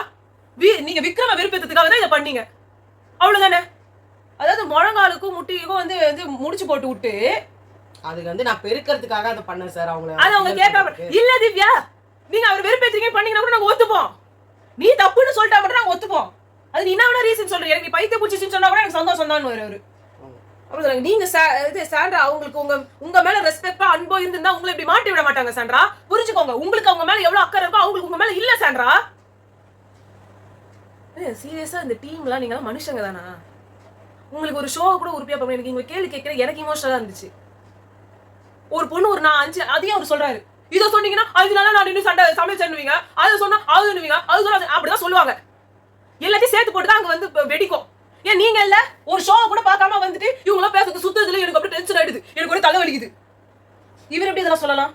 [SPEAKER 1] நீங்க விக்ரம வெறுப்பேற்றதுக்காக தான் இதை பண்ணீங்க, அவ்வளவுதானே? அதாவது முழங்காலுக்கும் முட்டிக்கும் வந்து முடிச்சு போட்டு விட்டு
[SPEAKER 2] அதுக்கு வந்து நான் பெருக்கிறதுக்காக அதை பண்ணேன் சார்.
[SPEAKER 1] அவங்க கேட்காம இல்ல திவ்யா நீங்க அவர் வெறுப்பேற்றீங்க பண்ணீங்கன்னா கூட நாங்க ஒத்துப்போம், நீ தப்புன்னு சொல்லிட்டா மட்டும் நாங்க ஒத்துப்போம். அது நீ என்ன ரீசன் சொல்றீங்க, எனக்கு பைத்திய பூச்சின்னு சொன்னா கூட எனக்கு சந்தோஷம் தான் அவரு. அப்புறம் நீங்க சாண்ட்ரா அவங்களுக்கு உங்க மேல ரெஸ்பெக்டா அன்போ இருந்தா உங்களை இப்படி மாட்டி விட மாட்டாங்க சாண்ட்ரா, புரிஞ்சுக்கோங்க. உங்களுக்கு அவங்க மேல எவ்வளவு அக்கறை இருக்கோ அவங்களுக்கு உங்க மேல இல்ல சாண்ட்ரா. சீரியஸா இந்த டீம்லாம் நீங்க மனுஷங்க தானா? உங்களுக்கு ஒரு ஷோ கூட உருப்பியா பண்ண எனக்கு இங்க கேள்வி கேட்கிற எனக்கு இமோஷனலா இருந்துச்சு. ஒரு பொண்ணு ஒரு 5 அதையும் அவர் சொல்றாரு, இதை சொன்னீங்கன்னா அதனால நான் இன்னும் சண்டை சமைச்சுவீங்க, அதை சொன்னா அதுவீங்க அது சொன்னா அப்படிதான் சொல்லுவாங்க. எல்லாத்தையும் சேர்த்து போட்டுதான் அங்க வந்து வெடிக்கும். ஏன் நீங்க இல்ல ஒரு ஷோ கூட பார்க்காம வந்துட்டு இவங்களாம் பேசுறது சுத்ததுல எனக்கு அப்படியே டென்ஷன் ஆயிடுது, எனக்கு கூட தலை வலிக்குது. இவர் எப்படி இதெல்லாம் சொல்லலாம்?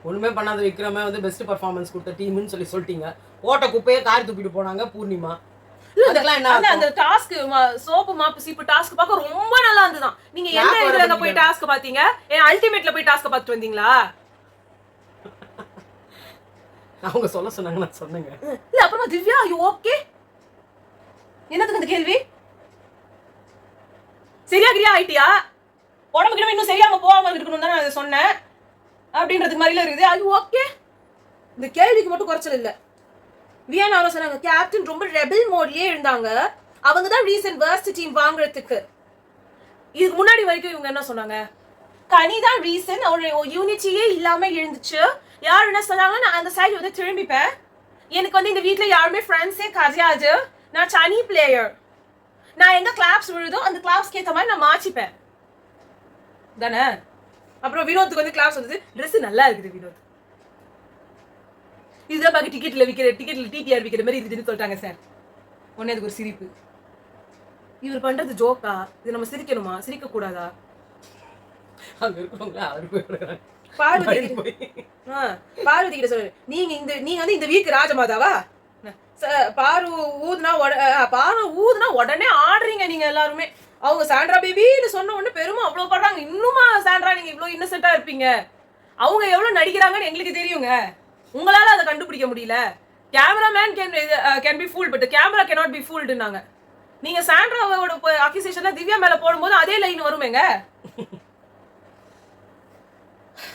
[SPEAKER 2] ஒண்ணுமே பண்ணாத விக்ரமே வந்து பெஸ்ட் பெர்ஃபார்மன்ஸ் கொடுத்த டீம்னு சொல்லிட்டீங்க. ஓட்ட குப்பையே காரி தூக்கிட்டு போனாங்க பூர்ணிமா.
[SPEAKER 1] அந்த டாஸ்க் சோப்பு மாப்பு சீப்பு டாஸ்க் பார்க்க ரொம்ப நல்லா இருந்துதான். நீங்க எந்த இதுல போய் டாஸ்க் பாத்தீங்க? அல்டிமேட்ல போய் டாஸ்க் பார்த்து வந்தீங்களா?
[SPEAKER 2] அவங்க சொல்ல சொன்னாங்க நான் சொன்னேங்க.
[SPEAKER 1] இல்ல அப்புறமா திவ்யா யூ ஓகே? என்னதுக்கு அந்த கேள்வி? சரியா ஆயிட்டியா? உடம்புக்கு இன்னும் சரியாம போகாம இருக்கணும் தான் நான் சொன்னேன் அப்படின்றதுக்கு மாதிரில இருக்குது. அது ஓகே, இந்த கேள்விக்கு மட்டும் குறைச்சல் இல்ல. வியானா அவரை சொன்னாங்க கேப்டன் ரொம்ப ரெபல் மோட்லயே இருந்தாங்க, அவங்க தான் ரீசன் வர்ஸ்ட் டீம் வாங்குறதுக்கு. இதுக்கு முன்னாடி வரைக்கும் இவங்க என்ன சொன்னாங்க, கனி தான் ரீசன், ஒரு யூனிட்டியே இல்லாம இருந்துச்சு. யார் என்ன சொன்னாங்க, நான் அந்த சைடு வந்து திரும்பிப்பேன், எனக்கு வந்து இந்த வீட்டுல யாருமே ஃப்ரெண்ட்ஸே கிடையாது, நான் தனி பிளேயர், நான் எங்க கிளாப்ஸ் விழுதோ அந்த கிளாப்ஸ்க்கு ஏற்ற மாதிரி நான் மாச்சிப்பேன் தானே. அப்புறம் வினோத்துக்கு வந்து கிளாப்ஸ் வந்து ட்ரெஸ் நல்லா இருக்குது வினோத், இதுதான் பாக்க டிக்கெட்ல டிடிஆர் விக்கிற மாதிரி இருக்குதுன்னு சொல்லிட்டாங்க சார். உடனே அதுக்கு ஒரு சிரிப்பு. இவர் பண்றது ஜோக்கா, இது நம்ம சிரிக்கணுமா சிரிக்க கூடாதா? பார்வதி கிட்ட சொல்லு, நீங்க வந்து இந்த வீக் ராஜமாதாவா? பாரு ஊதுனா உடனே ஆடுறீங்க நீங்க எல்லாருமே. அவங்க சாண்ட்ரா பேபின்னு சொன்ன உடனே பெருமை அவ்வளவு படுறாங்க. இன்னுமா சாண்ட்ரா நீங்க இவ்வளவு இன்னசென்ட்டா இருப்பீங்க? அவங்க எவ்வளவு நடிக்கிறாங்கன்னு எங்களுக்கு தெரியுங்க, உங்களால அதை கண்டுபிடிக்க முடியல. Cameraman can be fooled but camera cannot be ஃபூல்டுனாங்க. நீங்க சாண்ட்ராவோட அக்யூசேஷன்ல திவ்யா மேல போடும்போது அதே லைன் வருமேங்க.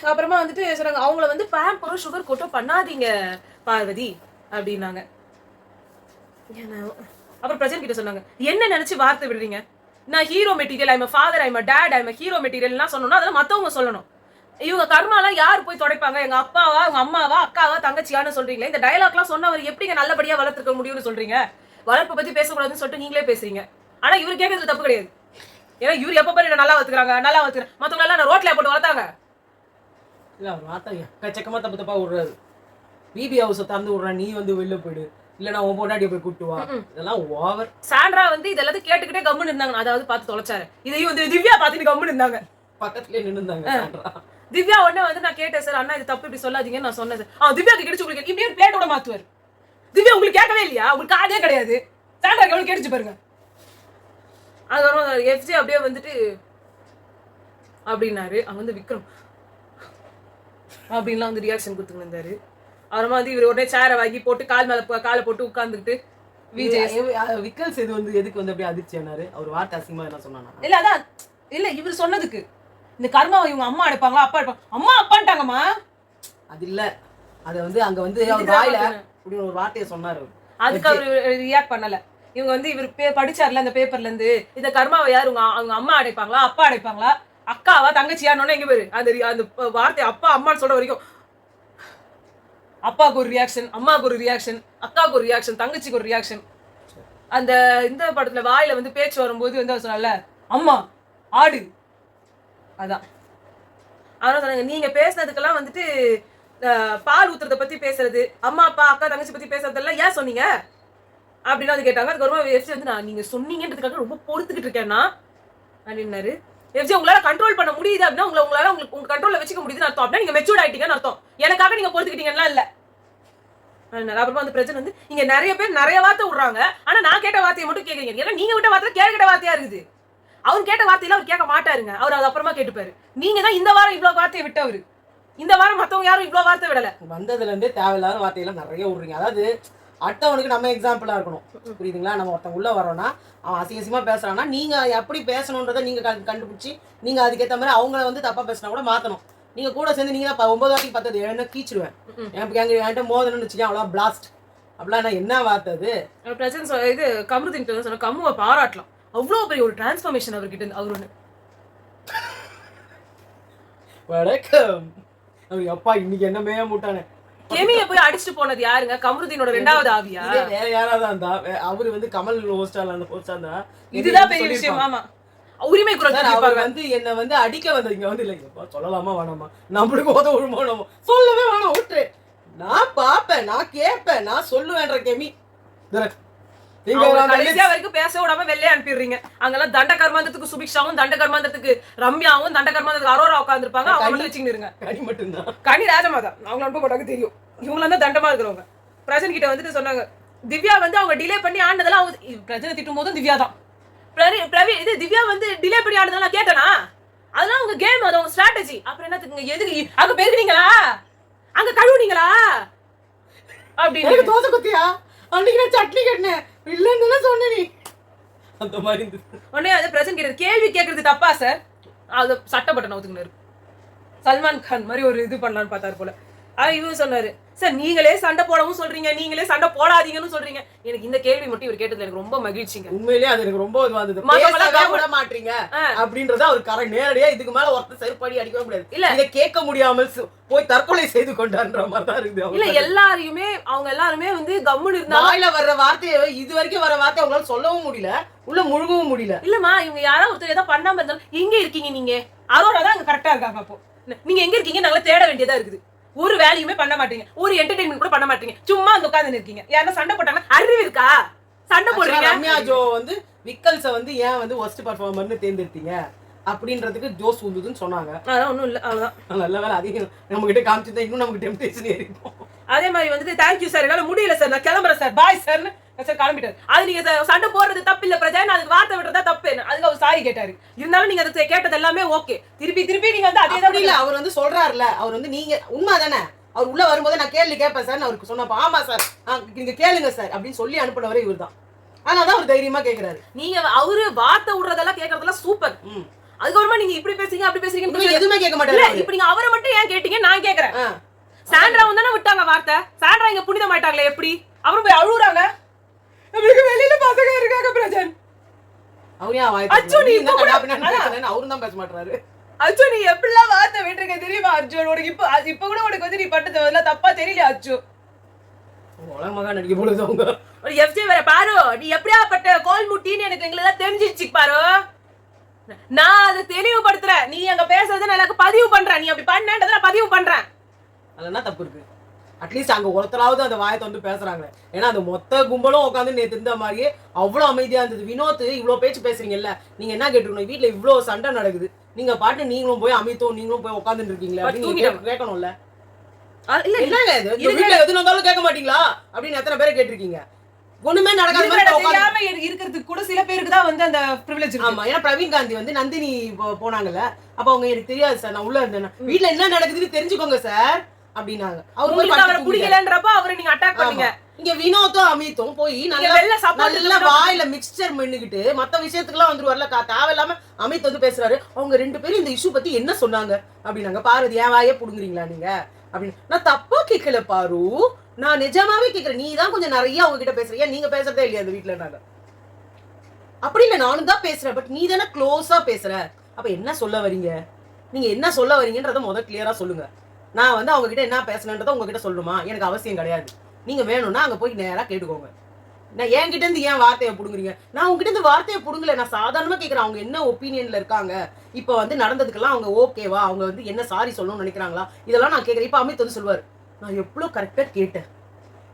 [SPEAKER 1] அப்புறமா வந்துட்டு சொன்னாங்க அவங்கள வந்து பேம்பரும் சுகர் கோட்டோ பண்ணாதீங்க பார்வதி அப்படின்னாங்க. அப்புறம் பிரஜன் கிட்ட சொன்னாங்க என்ன நினைச்சு வார்த்தை விடுறீங்க, நான் hero material, I'm father, I'm dad, I'm hero மெட்டீரியல்லாம் சொல்லணும், அதெல்லாம் மத்தவங்க சொல்லணும். இவங்க கர்மாலாம் யார் போய் தொடைப்பாங்க, எங்க அப்பாவா உங்க அம்மாவா அக்காவா தங்கச்சியான்னு சொல்றீங்களே, இந்த டயலாக்லாம் சொன்னவர் எப்படிங்க நல்லபடியா வளர்த்துக்க முடியும்னு சொல்றீங்க? வளர்ப்பை பத்தி பேசக்கூடாதுன்னு சொல்லிட்டு நீங்களே பேசுறீங்க. ஆனா இவரு கேட்கறது தப்பு கிடையாது. ஏன்னா இவரு எப்ப பாரு நல்லா வளர்த்துக்கிறேன் மத்தவங்க எல்லாம் நான் ரோட்ல போட்டு வளர்த்தாங்க.
[SPEAKER 2] இல்ல அவர் வார்த்தை எக்கச்சக்கமா தப்பு தப்பா விடுறாரு. பிபி ஹவுஸை திறந்து விடுறேன், நீ வந்து வெளில போயிடு, இல்லன்னா உன் பொண்டாட்டியை போய் கூட்டு வா. இதெல்லாம் ஓவர்.
[SPEAKER 1] சாண்ட்ரா வந்து இதெல்லாத்தையும் கேட்டுக்கிட்டே கம்முன்னு இருந்தாங்க. அதாவது பார்த்து தொலைச்சாரு. இதையும் வந்து திவ்யா பார்த்துட்டு கம்முன்னு இருந்தாங்க.
[SPEAKER 2] பக்கத்துலயே நின்னு இருந்தாங்க சாண்ட்ரா.
[SPEAKER 1] திவ்யா உடனே வந்து நான் கேட்டேன் சார், அண்ணா இது தப்பு இப்படி சொல்லாதீங்கன்னு நான் சொன்னேன் சார். திவ்யாக்கு கிடைச்சு உங்களுக்கு இப்படியே பிளேட்டோட மாத்துவாரு. திவ்யா உங்களுக்கு கேட்கவே இல்லையா? உங்களுக்கு காதே கிடையாது. சாண்ட்ராக்கு எவ்வளவு கேட்டுச்சு பாருங்க. அதுக்கப்புறம் எஃப்ஜே அப்படியே வந்துட்டு அப்படின்னாரு. அவங்க வந்து விக்ரம் அப்படின்லாம் வந்து ரியாக்ஷன் கொடுத்துட்டு இருந்தாரு. அப்புறமா வந்து இவர் உடனே சேரை வாங்கி போட்டு கால் மேல காலை போட்டு உட்கார்ந்துக்கிட்டு
[SPEAKER 2] விக்கல்ஸ் இது வந்து எதுக்கு வந்து அப்படியே அதிர்ச்சி ஆனாரு? அவர் வார்த்தை அசிங்கமா என்ன சொன்னானா?
[SPEAKER 1] இல்ல அதான் இல்ல இவர் சொன்னதுக்கு இந்த கர்மா இவங்க அம்மா அடைப்பாங்களா அப்பா அடைப்பாங்க. அம்மா அப்பான்ட்டாங்கம்மா. அது
[SPEAKER 2] இல்ல அது வந்து அங்க வந்து அவர் வாயில அப்படி ஒரு வார்த்தையை சொன்னாரு.
[SPEAKER 1] அதுக்கு அவர் ரியாக்ட் பண்ணல. இவங்க வந்து இவர் படிச்சார்ல அந்த பேப்பர்ல இருந்து இந்த கர்மாவை யார் அவங்க அம்மா அடைப்பாங்களா அப்பா அடைப்பாங்களா அக்காவா தங்கச்சியானோன்னு எங்க பேரு அந்த வார்த்தை அப்பா அம்மான்னு சொல்ற வரைக்கும் அப்பாவுக்கு ஒரு ரியாக்ஷன், அம்மாவுக்கு ஒரு ரியாக்ஷன், அக்காவுக்கு ஒரு ரியாக்ஷன், தங்கச்சிக்கு ஒரு ரியாக்ஷன். அந்த இந்த படத்துல வாயில வந்து பேச்சு வரும்போது வந்து சொன்னால அம்மா ஆடு அதான். அதனால சொன்னாங்க நீங்க பேசுனதுக்கெல்லாம் வந்துட்டு பால் ஊத்துறத பத்தி பேசுறது, அம்மா அப்பா அக்கா தங்கச்சி பத்தி பேசுறதெல்லாம் ஏன் சொன்னீங்க அப்படின்னு வந்து கேட்டாங்க. அதுக்கப்புறமா எஃப்ஜி வந்து நான் நீங்க சொன்னீங்கன்றதுக்காக ரொம்ப பொறுத்துக்கிட்டு இருக்கேன்னா அப்படின்னாரு. எஃப்ஜி உங்களால கண்ட்ரோல் பண்ண முடியுது அப்படின்னா உங்களால உங்க கண்ட்ரோல்ல வச்சுக்க முடியுதுன்னு அர்த்தம். அப்படின்னா நீங்க மெச்சூர்ட் ஆயிட்டீங்கன்னு அர்த்தம். எனக்காக நீங்க பொறுத்துக்கிட்டீங்கன்னா இல்ல. அப்புறமா அந்த பிரச்சனை வந்து இங்க நிறைய பேர் நிறைய வார்த்தை விடுறாங்க. ஆனா நான் கேட்ட வார்த்தையை மட்டும் கேட்கறீங்க. ஏன்னா நீங்க விட்ட வார்த்தை கேட்ட வார்த்தையா இருக்குது. அவர் கேட்ட வார்த்தையில அவர் கேட்க மாட்டாருங்க. அவர் அது அப்புறமா கேட்டுப்பாரு. நீங்க தான் இந்த வாரம் இவ்வளவு வார்த்தையை விட்டவரு. இந்த வாரம் மத்தவங்க யாரும் இவ்வளவு வார்த்தை விடல.
[SPEAKER 2] வந்ததுல இருந்தே தேவையில்லாத வார்த்தையெல்லாம் நிறைய விடுறீங்க. அதாவது அடுத்தவனுக்கு நம்ம எக்ஸாம்பிளா இருக்கணும். புரியுதுங்களா? நம்ம ஒருத்தன் உள்ள வரோம்னா அவன் அசிங்கமா பேசுறான்னா நீங்க எப்படி பேசணுன்றதை நீங்க கண்டுபிடிச்சி நீங்க அதுக்கேற்ற மாதிரி அவங்கள வந்து தப்பா பேசினா கூட மாத்தணும். நீங்க கூட சேர்ந்து நீங்க 9 வாட்டி 10 என்ன கீச்சிடுவேன். என்கிட்ட மோதணும்னு வச்சுக்கேன் அவ்வளோ பிளாஸ்ட் அப்படிலாம் என்ன வார்த்தை அது?
[SPEAKER 1] பிரச்சனை இது கமருதீன் சொன்ன கம்முவை பாராட்டலாம். அவ்வளோ பெரிய ஒரு டிரான்ஸ்ஃபர்மேஷன் அவர்கிட்ட இருந்து அவரு
[SPEAKER 2] வணக்கம் அப்பா இன்னைக்கு என்னமே மூட்டானே
[SPEAKER 1] கெமியை போய் அடிச்சுட்டு போனது யாருங்க? கமருதீனோட 2வது ஆவியா?
[SPEAKER 2] வேற யாராவது இருந்தா அவரு வந்து கமல் ஹோஸ்டால அந்த ஹோஸ்டா இருந்தா
[SPEAKER 1] இதுதான் பெரிய விஷயம். ஆமா உரிமை குரல்
[SPEAKER 2] அவர் வந்து என்ன வந்து அடிக்க வந்தீங்க வந்து இல்லைங்கப்பா சொல்லலாமா வேணாமா நம்மளுக்கு உத உழுமானோமோ சொல்லவே வேணாம் விட்டு நான் பாப்பேன் நான் கேட்பேன் நான் சொல்லுவேன்ற கெமி
[SPEAKER 1] வரைக்கும் பேச விடாம வெளியே அனுப்பிடுறீங்க. அங்கெல்லாம் தண்ட கர்மாந்தத்துக்கு சுபிக்ஷாவும் தண்ட கர்மாந்தத்துக்கு ரம்யாவும் தண்ட கர்மாந்தத்துக்கு அரோரா உட்காந்துருப்பாங்க. அவங்க வச்சுக்கிட்டு இருங்க.
[SPEAKER 2] கனி மட்டும்தான்
[SPEAKER 1] கனி ராஜமாதா அவங்க அனுப்ப மாட்டாங்க தெரியும். இவங்கள தான் தண்டமா இருக்கிறவங்க. பிரஜன் கிட்ட வந்துட்டு சொன்னாங்க திவ்யா வந்து அவங்க டிலே பண்ணி ஆனதெல்லாம் அவங்க பிரஜனை திட்டும் போதும் திவ்யா தான் இது திவ்யா வந்து டிலே பண்ணி ஆனதெல்லாம் கேட்டனா அதெல்லாம் உங்க கேம் அது உங்க ஸ்ட்ராட்டஜி. அப்புறம் என்னத்துக்கு எதுக்கு அங்க பெருகுனீங்களா அங்க கழுவுனீங்களா அப்படின்னு
[SPEAKER 2] தோசை குத்தியா அன்னைக்கு நான் சட்னி கட்டினேன் இல்லன்னு சொன்ன நீ அந்த மாதிரி
[SPEAKER 1] உடனே அது பிரசன்ட் கேட்டது கேள்வி கேட்கறது தப்பா சார்? அது சட்ட பட்டன் ஒத்துக்கினாரு. சல்மான் கான் மாதிரி ஒரு இது பண்ணலான்னு பார்த்தாரு போல. இவரு சொன்னாரு சார் நீங்களே சண்டை போடவும் சொல்றீங்க நீங்களே சண்டை போடாதீங்கன்னு சொல்றீங்க. எனக்கு இந்த கேள்வி மட்டும் இவர் கேட்டது எனக்கு ரொம்ப மகிழ்ச்சிங்க.
[SPEAKER 2] உண்மையிலேயே அது எனக்கு ரொம்ப இதுவாது விட மாட்டீங்க அப்படின்றத அவர் கரெக்ட் நேரடியா இதுக்கு மேல ஒருத்தர் செருப்படி அடிக்கவே முடியாது. இல்ல இதை கேட்க முடியாமல் போய் தற்கொலை செய்து கொண்டான்ற மாதிரி தான் இருக்குது.
[SPEAKER 1] இல்ல எல்லாரையுமே அவங்க எல்லாருமே வந்து கம்முன்னு இருந்தாங்க.
[SPEAKER 2] வாயில வர்ற வார்த்தையை இது வரைக்கும் வர வார்த்தை அவங்களால சொல்லவும் முடியல உள்ள முழுகவும் முடியல.
[SPEAKER 1] இல்லம்மா இவங்க யாராவது ஒருத்தர் ஏதாவது பண்ணாம இருந்தாலும் எங்க இருக்கீங்க நீங்க? அரோரா தான் அங்க கரெக்டா இருக்காங்க. அப்போ நீங்க எங்க இருக்கீங்க நாங்கள தேட வேண்டியதா இருக்குது. ஒரு வேலையுமே பண்ண மாட்டீங்க ஒரு என்டர்டெயின்மெண்ட் கூட பண்ண மாட்டீங்க சும்மா வந்து உட்கார்ந்து இருக்கீங்க. யாரா சண்டை போட்டாங்க அறிவு இருக்கா? சண்டை போடுறீங்க.
[SPEAKER 2] ரம்யா ஜோ வந்து விக்கல்ஸ வந்து ஏன் வந்து ஒஸ்ட் பெர்ஃபார்மர்னு தேர்ந்தெடுத்தீங்க அப்படின்றதுக்கு ஜோஸ் உந்துதுன்னு சொன்னாங்க.
[SPEAKER 1] அதான் ஒண்ணும் இல்ல அவ்வளவுதான்.
[SPEAKER 2] நல்ல வேலை அதிகம் நம்ம கிட்ட காமிச்சிருந்தா இன்னும் நமக்கு டெம்ப்டேஷன் ஏறிடும்.
[SPEAKER 1] அதே மாதிரி வந்துட்டு தேங்க்யூ சார் என்னால முடியல சார் நான் கிளம்புறேன் சார் பாய் சார்னு சார் கிளம்பிட்டாரு. அது நீங்க சண்டை போடுறது தப்பு இல்ல பிரஜா அதுக்கு வார்த்தை விடுறதா தப்பு. அதுக்கு அவர் சாரி கேட்டாரு. இருந்தாலும் நீங்க அதை கேட்டது எல்லாமே ஓகே. திருப்பி நீங்க வந்து அதே தான் இல்ல
[SPEAKER 2] அவர் வந்து சொல்றாருல அவர் வந்து நீங்க உண்மைதானே அவர் உள்ள வரும்போது நான் கேள்வி கேட்பேன் சார் அவருக்கு சொன்னப்ப ஆமா சார் நீங்க கேளுங்க சார் அப்படின்னு சொல்லி அனுப்பினவரே இவர் தான். ஆனாதான் அவர் தைரியமா கேக்குறாரு.
[SPEAKER 1] நீங்க அவரு வார்த்தை விடுறதெல்லாம் கேட்கறதெல்லாம் சூப்பர். அதுக்கப்புறமா நீங்க இப்படி பேசுறீங்க அப்படி பேசுறீங்க
[SPEAKER 2] எதுவுமே கேட்க மாட்டாரு.
[SPEAKER 1] இப்ப நீங்க அவரை மட்டும் ஏன் கேட்டீங்க நான் கேக்குறேன். சாண்ட்ரா தானே விட்டாங்க வார்த்தை. சாண்ட்ரா இங்க புனிதமாயிட்டாங்களே எப்படி அவரும் போய் அழுகுறாங்க. வெளியில பசங்க இருக்காங்க பிரஜன்
[SPEAKER 2] அவரும் தான் பேச மாட்டாரு.
[SPEAKER 1] அச்சு நீ எப்படிலாம் வார்த்தை விட்டுருக்க தெரியுமா அர்ஜுன்? உனக்கு இப்ப கூட உனக்கு வந்து நீ பட்டது தப்பா தெரியல அச்சு.
[SPEAKER 2] மகா நடிக்க போடுது அவங்க
[SPEAKER 1] ஒரு எஃப்ஜே வேற பாரு நீ எப்படியாப்பட்ட கோல் முட்டின்னு எனக்கு எங்களுக்கு தெரிஞ்சிச்சு பாரு. நான் அதை தெளிவுபடுத்துறேன். நீ அங்க பேசுறத நான் எனக்கு பதிவு பண்றேன். நீ அப்படி பண்ணன்றத நான் பதிவு பண்றேன்.
[SPEAKER 2] அதுல என்ன தப்பு இருக்கு? அட்லீஸ்ட் அங்க ஒருத்தராவது அந்த வாயத்தை வந்து பேசுறாங்களே. ஏன்னா அந்த மொத்த கும்பலும் உட்காந்து நேத்து இருந்த மாதிரியே அவ்வளவு அமைதியா இருந்தது. வினோத் இவ்வளவு பேச்சு பேசுறீங்கல்ல, நீங்க என்ன கேட்டுக்கணும்? வீட்டுல இவ்வளவு சண்டை நடக்குது, நீங்க பாட்டு நீங்களும் போய் அமித்தும் நீங்களும் போய் உட்காந்துட்டு இருக்கீங்களா அப்படின்னு கேட்கணும்ல. என்னங்க இது வீட்டுல எது நடந்தாலும் கேட்க மாட்டீங்களா அப்படின்னு எத்தனை பேரை கேட்டிருக்கீங்க? ஒண்ணுமே நடக்காம
[SPEAKER 1] இருக்கிறதுக்கு கூட சில பேருக்கு தான் வந்து அந்த பிரிவிலேஜ் இருக்கு.
[SPEAKER 2] ஆமா, ஏன்னா பிரவீன் காந்தி வந்து நந்தினி போனாங்கல்ல, அப்ப அவங்க எனக்கு தெரியாது சார், நான் உள்ள இருந்தேன், வீட்டுல என்ன நடக்குதுன்னு தெரிஞ்சுக்கோங்க சார் அப்படின்னாங்க.
[SPEAKER 1] அவரை பிடிக்கலன்றப்ப அவரை நீங்க அட்டாக் பண்ணீங்க.
[SPEAKER 2] இங்க வினோத்தும் அமித்தும் போய் நல்ல வாயில மிக்சர் மென்னுகிட்டு மத்த விஷயத்துக்குலாம் வந்துருவார்ல, தேவையில்லாம அமித் வந்து பேசுறாரு. அவங்க 2 பேரும் இந்த இஷ்யூ பத்தி என்ன சொன்னாங்க அப்படின்னாங்க. பார்வதி ஏன் வாயே புடுங்குறீங்களா நீங்க அப்படின்னு. நான் தப்பா கேட்கல பாரு, நான் நிஜமாவே கேட்கிறேன். நீ தான் கொஞ்சம் நிறைய அவங்க கிட்ட பேசுறீங்க, நீங்க பேசுறதே இல்லையா அந்த வீட்டுல? நாங்க அப்படி இல்லை, நானும் தான் பேசுறேன், பட் நீ தானே க்ளோஸா பேசுற. அப்ப என்ன சொல்ல வரீங்க? நீங்க என்ன சொல்ல வரீங்கன்றத முதல் கிளியரா சொல்லுங்க. நான் வந்து அவங்க கிட்ட என்ன பேசணுன்றத உங்ககிட்ட சொல்லணுமா? எனக்கு அவசியம் கிடையாது. நீங்க வேணும்னா அங்க போய் நேரா கேட்டுக்கோங்க. நான் என்கிட்ட இருந்து ஏன் வார்த்தையை புடுங்குறீங்க? நான் உங்ககிட்ட இருந்து வார்த்தையை புடுங்கல, நான் சாதாரணமா கேட்கிறேன். அவங்க என்ன ஒப்பீனியன்ல இருக்காங்க, இப்ப வந்து நடந்ததுக்கெல்லாம் அவங்க ஓகேவா, அவங்க வந்து என்ன சாரி சொல்லணும்னு நினைக்கிறாங்களா, இதெல்லாம் நான் கேட்கறேன். இப்ப அமித் வந்து சொல்லுவாரு, நான் எவ்வளவு கரெக்டா கேட்டேன்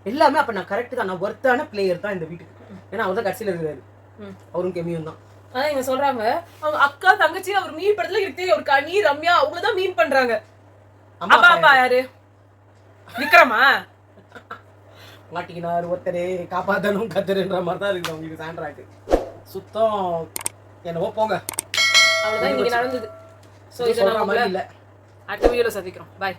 [SPEAKER 2] எல்லாமே, அப்ப நான் கரெக்ட் தான், நான் ஒர்த்தான பிளேயர் தான் இந்த வீட்டுக்கு. ஏன்னா அவர் தான் கட்சியில இருக்காரு, அவரும் கெமியும் தான்.
[SPEAKER 1] ஆனா இவங்க சொல்றாங்க அவங்க அக்கா தங்கச்சி அவர் மீன் படத்துல எனக்கு தெரியும், ஒரு கனி ரம்யா அவங்களதான் மீன் பண்றாங்க. அப்பா அப்பா யாரு? விக்ரமா?
[SPEAKER 2] மாட்டிக்கினார் ஒருத்தரே, காப்பாத்தணும் கத்துருன்ற மாதிரி தான் இருக்கு அவங்களுக்கு சாண்ட்ராக்கு. சுத்தம் என்னவோ போங்க,
[SPEAKER 1] அவ்வளவுதான் இன்னைக்கு நடந்தது. சோ இதை நம்ம அடுத்த வீடியோல சந்திக்கிறோம். பாய்.